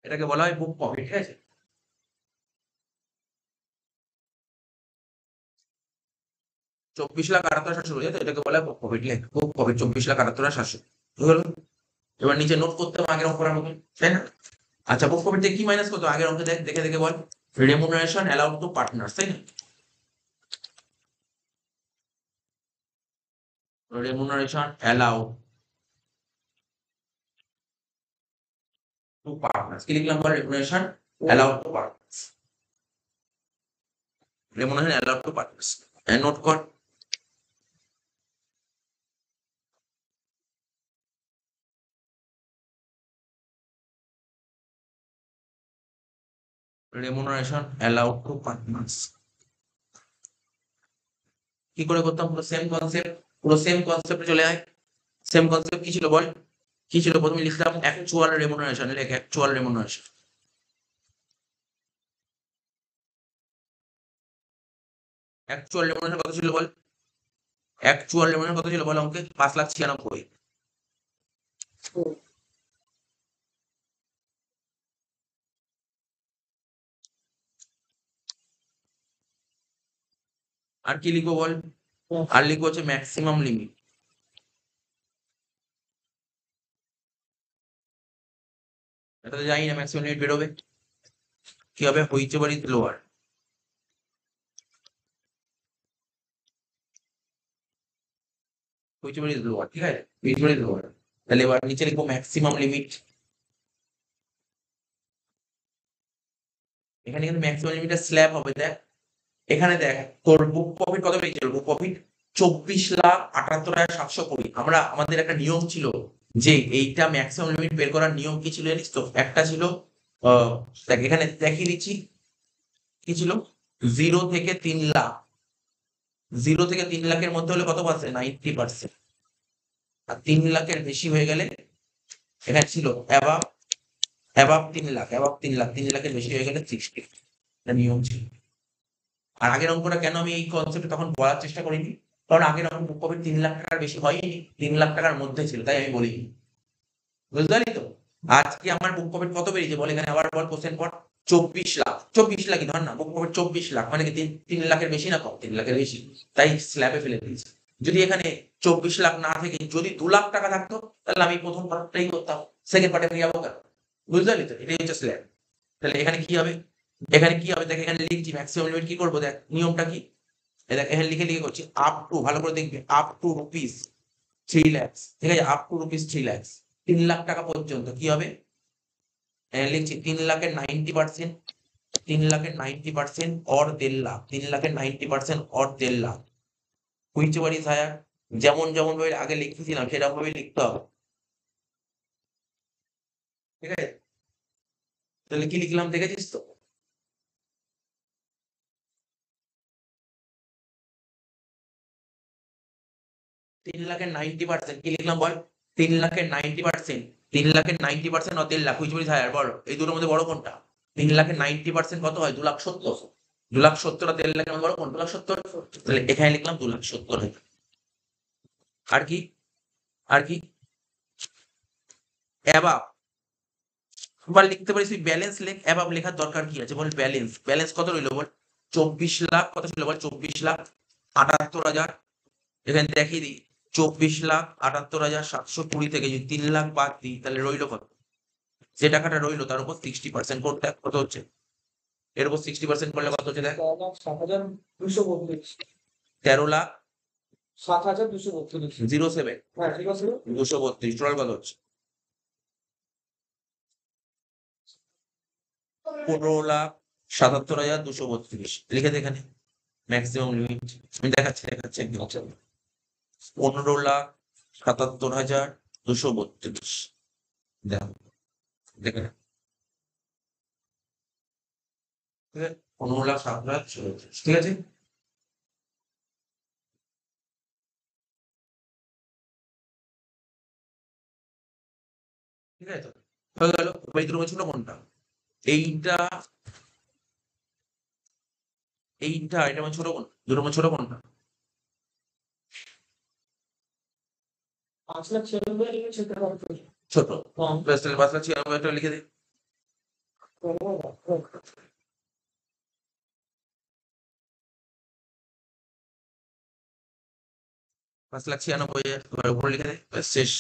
এটাকে বলা হয় বুক প্রফিট, ঠিক আছে? 24,78,700 বুঝলে তো? এটাকে বলা হয় বুক প্রফিট। লেখ বুক প্রফিট 24,78,700 বুঝে গেল? এবার নিচে নোট করতে হবে আগের অঙ্কটার মতন, তাই না? আচ্ছা, বুক প্রফিট থেকে কি মাইনাস করতে হবে? আগের অঙ্কে দেখে দেখে বল। রেমুনারেশন অ্যালাউড টু পার্টনার্স, তাই না? রেমুনারেশন অ্যালাউড টু পার্টনার্স, কি লিখলাম বল? Remuneration allowed to partners, remuneration allowed to partners. Note কর। রেমুনারেশন অ্যালাউড টু পার্টনার্স কি করে করতাম? পুরো সেম কনসেপ্ট, পুরো সেম কনসেপ্টে চলে আয়। সেম কনসেপ্ট কি ছিল বল? কি ছিল? প্রথমে লিখলাম অ্যাকচুয়াল রেমুনারেশন, লেখ অ্যাকচুয়াল রেমুনারেশন। অ্যাকচুয়াল রেমুনারেশন কত ছিল বল? অ্যাকচুয়াল রেমুনারেশন কত ছিল বল অঙ্কে? 5,96,000। আর কি লিখবো বল? আর লিখবো হচ্ছে ম্যাক্সিমাম লিমিট। এটা তো জানি না ম্যাক্সিমাম লিমিট বেরোবে কি হবে? হুইচেভার ইজ লোয়ার। হুইচেভার ইজ লোয়ার, ঠিক আছে? হুইচেভার ইজ লোয়ার। তাহলে এবার নিচে লিখবো ম্যাক্সিমাম লিমিট। এখানে কিন্তু ম্যাক্সিমাম লিমিটের স্ল্যাব হবে, দেখ এখানে দেখ তোর বুক প্রফিট কত পেয়েছিল? বুক প্রফিট 24,78,720। আমরা আমাদের একটা নিয়ম ছিল যে এইটা ম্যাক্সিমাম লিমিট বের করার নিয়ম কি ছিল জানিস তো? একটা ছিল দেখ এখানে দেখিয়ে দিচ্ছি কি ছিল। 0 থেকে 3 লাখ, 0 থেকে 3 লাখের মধ্যে হলে কত পার্সেন্ট? 90%। আর 3 লাখের বেশি হয়ে গেলে এখানে ছিল above, above 3 lakh, above 3 lakh, 3 লাখের বেশি হয়ে গেলে 60। নিয়ম ছিল। আর আগের অঙ্কটা কেন আমি এই কনসেপ্ট তখন বলার চেষ্টা করিনি? কারণ আগের অঙ্ক বুক প্রফিট 3 লাখ টাকার বেশি হয়নি, 3 লাখ টাকার মধ্যে ছিল, তাই আমি বলিনি। বুঝতে পারলি তো? আজকে আমার বুক প্রফিট কত বেরিয়েছে বল? এখানে আবার বল, কোশ্চেন পড়। 24 লাখ, 24 লাখই ধর না, বুক প্রফিট 24 লাখ মানে কি 3 লাখের বেশি না কম? 3 লাখের বেশি, তাই স্ল্যাবে ফেলে দিয়েছি। যদি এখানে 24 লাখ না থেকে যদি 2 লাখ টাকা থাকতো তাহলে আমি প্রথম পার্টটাই করতাম, সেকেন্ড পার্টে আমি যাবো কেন? বুঝতে পারলি তো? এটাই হচ্ছে স্ল্যাব। তাহলে এখানে কি হবে? এখানে কি হবে দেখ, এখানে লিখছি ম্যাক্সিমাম লিমিট কি করবো দেখ, নিয়মটা কি? দেখ এখানে লিখে লিখে করছি আপ টু, ভালো করে দেখবি, আপ টু রুপিস 3 লাখ, ঠিক আছে? Up to rupees 3 lakh, 3 lakh টাকা পর্যন্ত কি হবে? লিখছি 3 লাখের 90%, 3 লাখের 90% অর 1.5 লাখ, 3 লাখের 90% or 1.5 lakh. Whichever is higher? যেমন যেমন ভাবে আগে লিখেছিলাম সেরকম ভাবে লিখতে হবে, ঠিক আছে? তাহলে কি লিখলাম দেখেছিস তো? 3 লাখের 90% কি লিখলাম বল? 3 লাখের 90%, 3 লাখের 90% or 1.5 lakh, whichever is higher বল? এই দুটোর মধ্যে বড় কোনটা? 3 লাখের 90% কত হয়? 2,70,000। 2,70,000 আর 1.5 লাখের মধ্যে বড় কোন? 2,70,000। তাহলে এখানে লিখলাম 2,70,000। আর কি? আর কি? অ্যাবাভ, বা লিখতে পারিস তুই ব্যালেন্স লেখ, অ্যাবাভ লেখার দরকার কি আছে বল? ব্যালেন্স, ব্যালেন্স কত রইলো বল? 24 লাখ, কত ছিল বল? 24,78,000। এখানে দেখিয়ে দিই 24,78,720 থেকে যদি 3 লাখ বাদ দিই তাহলে রইলো কত? যে টাকাটা রইলো তার উপর 60% করতে কত হচ্ছে? এর উপর 60% করলে কত হচ্ছে দেখ? 7,232। 13,07,232। 7,232। হ্যাঁ, ঠিক আছে। 232 টোটাল কত হচ্ছে? 15,77,232 লিখে দে এখানে ম্যাক্সিমাম লিমিট। আমি দেখাচ্ছি দেখাচ্ছি একদম। 15,77,232 দেখো, দেখে নে। ঠিক আছে? 15,07,232, ঠিক আছে? ঠিক আছে তো? হয়ে গেল। এবার এই দুটোর মধ্যে ছোট কোনটা? এইটা, এইটা, এটার মধ্যে ছোট কোন? দুটোর মধ্যে ছোট কোনটা? 5,96,000 লিখেছে তো। ছোট। কম। ব্যাস তাহলে 5,96,000 লিখে দে। 5,96,000 উপরে লিখে দে, ব্যাস শেষ।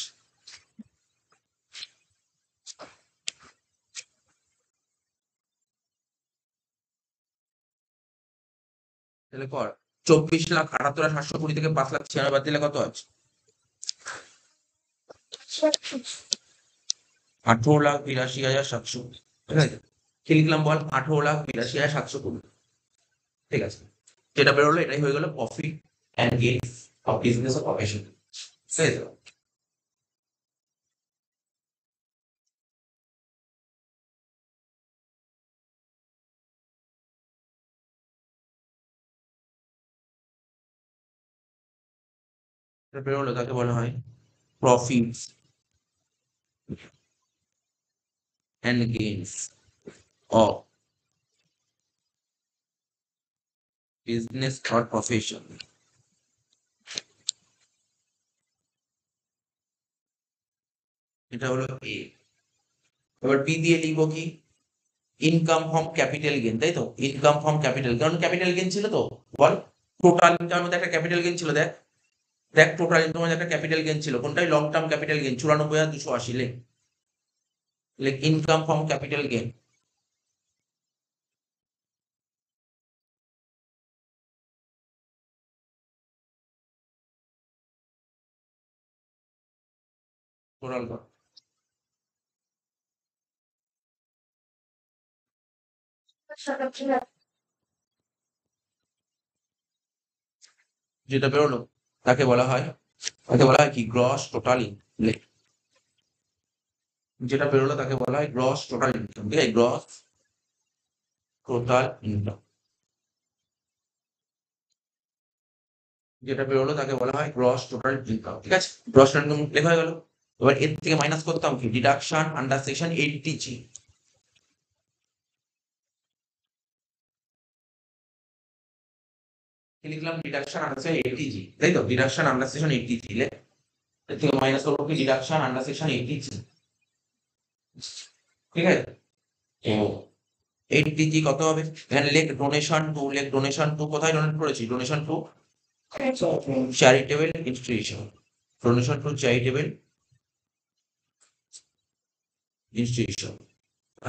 তাহলে কর 24,78,720 থেকে 5,96,000 বাদ দিলে কত আছে? 18,82,700। ঠিক আছে, কি লিখলাম বল? 18,82,720। ঠিক আছে, যেটা বেরোলো এটাই হয়ে গেল profit and gains of business of profession. ঠিক আছে, যেটা বেরোলো তাকে বলা হয় profits and gains of business or profession. এটা হলো এ। এবার বি দিয়ে লিখবো কি? ইনকাম ফ্রম ক্যাপিটাল গেইন, তাই তো? ইনকাম ফ্রম ক্যাপিটাল, কারণ ক্যাপিটাল গেইন ছিল তো, বল টোটাল ইনকামের মধ্যে একটা ক্যাপিটাল গেইন ছিল। দেখ দেখ টোটাল ইনকামের মধ্যে একটা ক্যাপিটাল গেইন ছিল, কোনটাই? Long term capital gain 94,280। লেখ income from capital gain. Total যেটা বেরোলো তাকে বলা হয় কি? Gross total income. যেটা বেরোলো তাকে বলা হয় গ্রস টোটাল ইনকাম। ঠিক আছে, গ্রস টোটাল ইনকাম যেটা বেরোলো তাকে বলা হয় গ্রস টোটাল ইনকাম। ঠিক আছে, গ্রস টোটাল ইনকাম লেখা হয়ে গেল। এবার এর থেকে মাইনাস করতাম কি? Deduction under section 80G। কি লিখলাম? ডিডাকশন আন্ডার সেকশন 80G, তাই তো? Deduction under section 80G। এর থেকে মাইনাস করবো কি? Deduction under section 80G। ঠিক আছে, 80G কত হবে? এখানে লেখ ডোনেশন টু, লেখ ডোনেশন টু। কোথায় ডোনেট করেছি? Donation to charitable institution. Donation to charitable institution.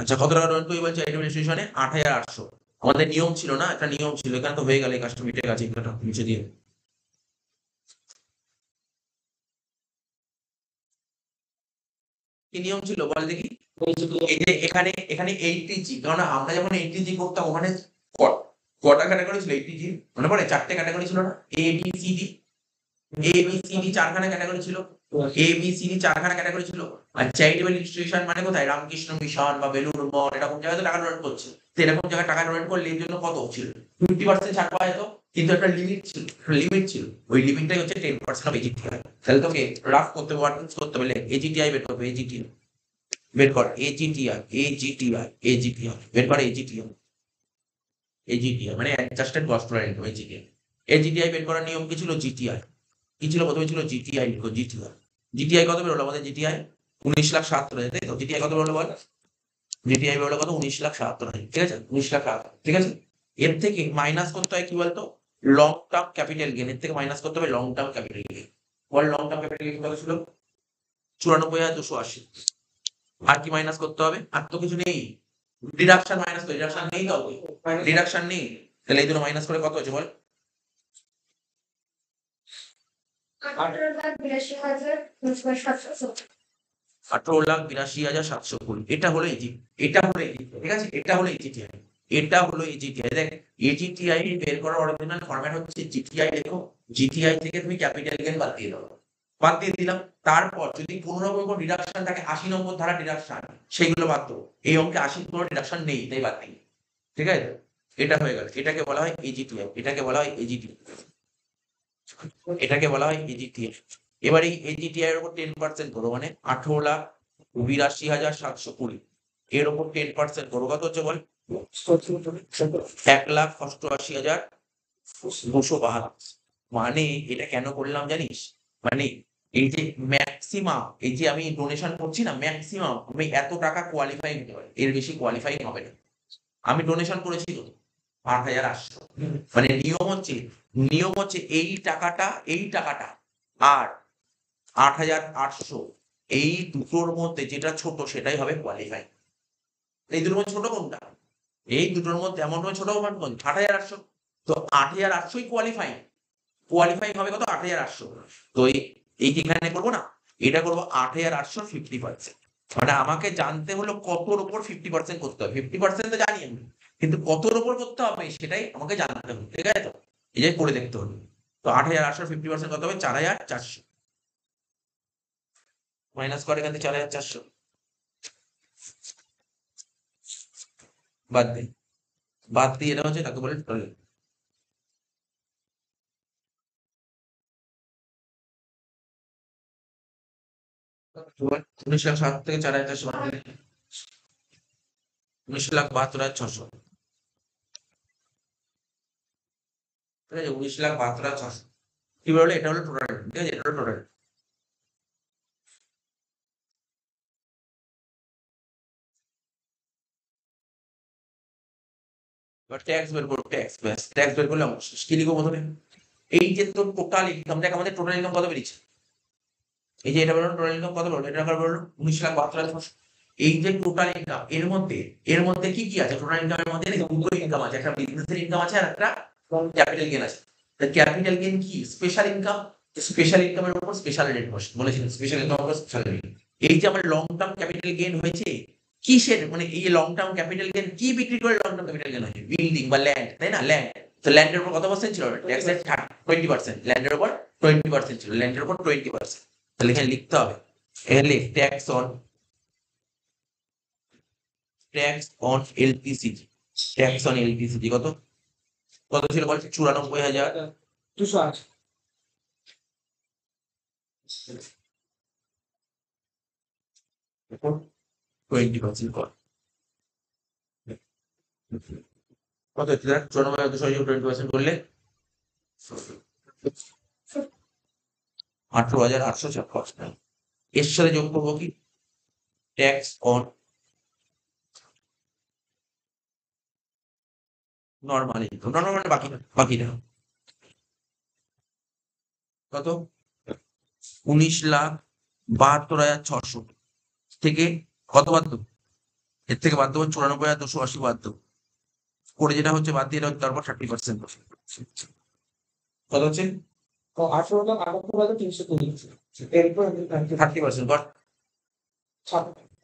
আচ্ছা, কত টাকা ডোনেট করি বলছে চ্যারিটেবল ইনস্টিটিউশনে? 8,800। আমাদের নিয়ম ছিল না, একটা নিয়ম ছিল, এখানে তো হয়ে গেল, এই কাজটা মিটে গেছে। এটা নিচে দিয়ে কি নিয়ম ছিল বল দেখি? এই যে এখানে এখানে 80G, কারণ আমরা যখন 80G করতাম ওখানে কটা ক্যাটাগরি ছিল 80G? মনে পড়ে? 4টে ক্যাটাগরি ছিল না? A B C D. A B C D 4খানা category ছিল। A B C D 4খানা category ছিল। আর চ্যারিটেবল ইনস্টিটিউশন মানে কোথায়? রামকৃষ্ণ মিশন বা বেলুড় মঠ, এরকম জায়গায় তো টাকা ডোনেট করছে। তো এরকম জায়গায় টাকা ডোনেট করলে এর জন্য কত ছিল? 50% ছাড় পাওয়া যেত, কিন্তু একটা লিমিট ছিল। ওই লিমিটটাই হচ্ছে 10% অফ এজিটিআই। তাহলে তোকে রাফ করতে হবে এজিটিআই বের করবে। এজিটিআই বের কর, এজিটিআই বের কর। এজিটিআই মানে অ্যাডজাস্টেড গ্রস টোটাল ইনকাম। এজিটিআই বের করার নিয়ম কি ছিল? জিটিআই কি ছিল? প্রথমে ছিল জিটিআই। লিখো জিটিআই। জিটিআই কত বেরোলো আমাদের? জিটিআই 19,77,000, তাই তো? জিটিআই কত বেরোলো বল? জিটিআই বেরোলো কত? 19,77,000। ঠিক আছে, 19,77,000। ঠিক আছে, এর থেকে মাইনাস করতে হয় কি বলতো? Long term capital gain. এর থেকে মাইনাস করতে হবে লং টার্ম ক্যাপিটাল গেইন। বল লং টার্ম ক্যাপিটাল গেইন কত ছিল? 94,280। আর কি মাইনাস করতে হবে? আর তো কিছু নেই। ডিডাকশন মাইনাস করে, ডিডাকশন নেই তো? ডিডাকশন নেই, তাহলে এই দুটো মাইনাস করে কত হচ্ছে বল? 18,82,720। এটা হলো এটা হলো ঠিক আছে, এটা হলো এজিটিআই। এটা হলো এজিটিআই। দেখ, এজিটিআই বের করার অরিজিনাল ফরম্যাট হচ্ছে জিটিআই। দেখো, জিটিআই থেকে তুমি ক্যাপিটাল গেইন বাদ দিয়ে দাও। বাদ দিয়ে দিলাম। তারপর যদি 15 নম্বর ডিডাকশন থাকে, 80 নম্বর ধারা ডিডাকশন, সেইগুলো বাদ দেবো। এই অঙ্কে 80 কোনো ডিডাকশন নেই, তাই বাদ দিই। ঠিক আছে, এটা হয়ে গেল। এটাকে বলা হয় এজিটিআই। এটাকে বলা হয় এজিটিআই। এটাকে বলা হয় এজিটিআই। এবার এই এজিটিআই এর উপর 10% করো, মানে 18,82,720। এর উপর 10% করো, কত হচ্ছে বল? 1,88,272। মানে এটা কেন করলাম জানিস? মানে এই যে ম্যাক্সিমাম, এই যে আমি ডোনেশন করছি না, ম্যাক্সিমাম আমি এত টাকা কোয়ালিফাই হতে পারি, এর বেশি কোয়ালিফাই হবে না। আমি ডোনেশন করেছি 8,800। মানে নিয়ম হচ্ছে এই টাকাটা আর 8,800, এই দুটোর মধ্যে যেটা ছোট সেটাই হবে কোয়ালিফাই। এই দুটোর মধ্যে ছোট কোনটা? এই দুটোর মধ্যে এমন নয় ছোট মান কোন? 8,800। তো 8,800ই কোয়ালিফাই। কোয়ালিফাই হবে কত? 8,800। তো এই এখানে করবো না, এটা করবো 8,800 50%। মানে আমাকে জানতে হলো কতর উপর 50% করতে হবে। 50% তো জানি আমি, কিন্তু কতর উপর করতে হবে সেটাই আমাকে জানতে হবে। ঠিক আছে? তো এই যে করে দেখতে হলো। তো 8,800 50% কত হবে? 4,400। মাইনাস করে এখান থেকে 4,400, বাদ দিই। বাদ দিয়ে এটা হচ্ছে তাকে বলে টোটাল। 19,07,000 থেকে 4,400 বাদ দিলে 19,72,600। ঠিক আছে? 19,72,600 কি বললো? এটা হলো টোটাল। ঠিক আছে? এটা হলো টোটাল। এবার ট্যাক্স বের করো, ট্যাক্স ব্যাস ট্যাক্স বের করলে আমার শেষ। কি লিখবো প্রথমে? এই যে তোর টোটাল ইনকাম, দেখ আমাদের টোটাল ইনকাম কত বেরিয়েছে। এই যে এটা বললো টোটাল ইনকাম কত বললো, এটা আবার বললো 19,72,600। এই যে টোটাল ইনকাম, এর মধ্যে কি কি আছে? টোটাল ইনকামের মধ্যে দুটো ইনকাম আছে, একটা বিজনেসের ইনকাম আছে আর একটা ক্যাপিটাল গেন আছে। ক্যাপিটাল গেন কি? Special income. স্পেশাল ইনকামের উপর স্পেশাল রেট বলেছিলেন, স্পেশাল ইনকামের উপর স্পেশাল রেট। এই যে আমার লং টার্ম ক্যাপিটাল গেন হয়েছে, কিসের মানে এই লং টার্ম ক্যাপিটাল গেন কি বিক্রি করে লং টার্ম ক্যাপিটাল গেন হয়েছে? বিল্ডিং বা ল্যান্ড, তাই না? ল্যান্ড। তো ল্যান্ডের উপর কত পার্সেন্ট ছিল? ট্যাক্স 20%। ল্যান্ডের উপর 20% ছিল, ল্যান্ডের উপর 20%। তাহলে এখানে লিখতে হবে, এখানে লিখ ট্যাক্স অন এলপিসিজি। ট্যাক্স অন এলপিসিজি কত কত ছিল বলছে? 94,000। 208। এখন 20% কর কত হচ্ছে? 94,200 20% করলে 18,856। এর সাথে যোগ করবো কি? Tax on normal income. Normal মানে বাকিটা কত? 19,72,600 থেকে কত বাদ দেবো? এর থেকে বাদ দেবো 94,280 বাদ দেবো। করে যেটা হচ্ছে বাদ দিয়ে তারপর 30%। কত হচ্ছে? 18,78,320। এরপর 30% কর।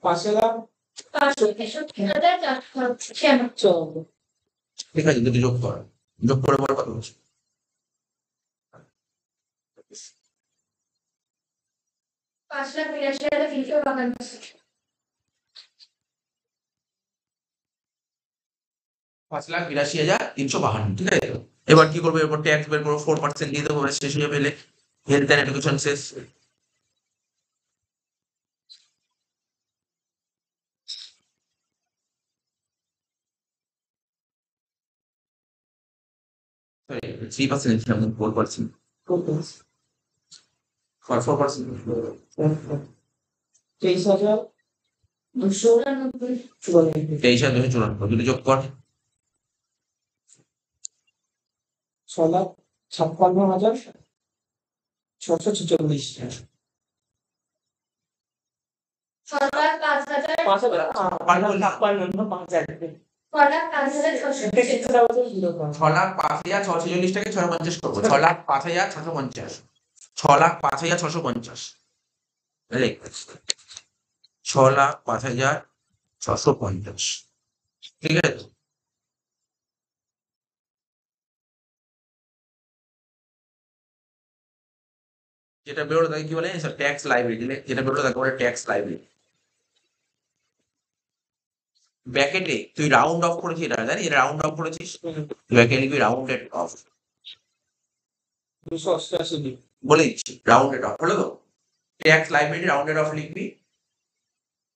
5,5,496। ঠিক আছে, দুটো যোগ কর। যোগ করে পরে কত হচ্ছে? 5,82,352। 5,82,352। ঠিক আছে? এবার কি করবো? এরপর ট্যাক্স বের করবো, 4% দিয়ে দেবো, শেষ হয়ে পেলে হেলথ অ্যান্ড এডুকেশন শেষ। সরি, 3% ছিলাম, 4%। 4%। 23,294। 23,294 দুটো যোগ কর। 6,56,646। 5,05,000। 5,56,5,000। 5,05,646। 6,05,646টাকে 650 করবো। 6,05,650। 6,05,650। 6,05,650। ঠিক আছে? যেটা বেরোলো তাকে কি বলে? Tax library. যেটা বেরোলো তাকে বলে ট্যাক্স লাইব্রেরি। ব্র্যাকেটে তুই রাউন্ড অফ করেছিস, এটা জানি রাউন্ড অফ করেছিস। ব্র্যাকেটে লিখবি রাউন্ডেড অফ। 288। বলে দিচ্ছি, রাউন্ডেড অফ হলো তো। ট্যাক্স লাইব্রেরি রাউন্ডেড অফ লিখবি।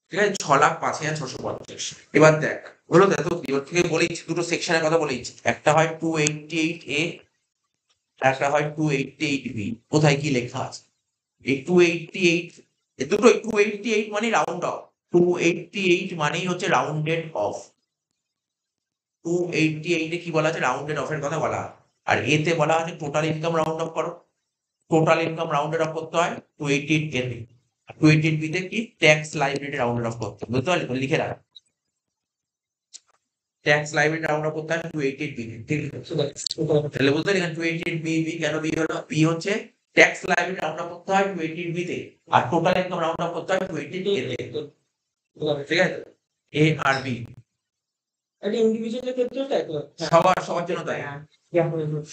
ঠিক আছে? 6,05,650। এবার দেখ, হলো তো? ওর থেকে বলেইছি দুটো সেকশনের কথা বলেইছি, একটা হয় 288A, একটা হয় 288B। কোথায় কি লেখা আছে? এই 288, দুটোই 288 মানে রাউন্ড অফ। 288 মানেই হচ্ছে রাউন্ডেড অফ। 288 এ কি বলা আছে? রাউন্ডেড অফের কথা বলা। আর এতে বলা আছে টোটাল ইনকাম রাউন্ড অফ করো। টোটাল ইনকাম রাউন্ডেড অফ করতে হয় 28 এ 28 বি তে কি ট্যাক্স লাইবিলিটি রাউন্ডেড অফ করতে হয়, বুঝতে পারলি তো? লিখে রাখ, ট্যাক্স লাইবিলিটি রাউন্ড অফ করতে হয় 28 বি তে, ঠিক আছে? তাহলে বুঝতে পারলি এখানে 28 বি, বি কেন বি হলো? বি হচ্ছে ট্যাক্স লাইবিলিটি রাউন্ড অফ করতে হয় 28 বি তে, আর টোটাল ইনকাম রাউন্ড অফ করতে হয় 28 এ তে, ঠিক আছে? এ আর বি একটা ইন্ডিভিজুয়ালের ক্ষেত্রে তো একই। সবার জন্য তাই,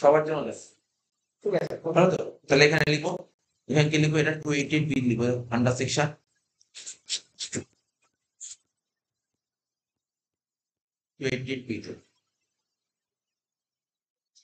সবার জন্য তাই, ঠিক আছে। ভালো তো? তাহলে এখানে লিখবো, এখানে কি লিখবো? এটা 28 বি লিখবো আন্ডার সেকশন 28 বি তে।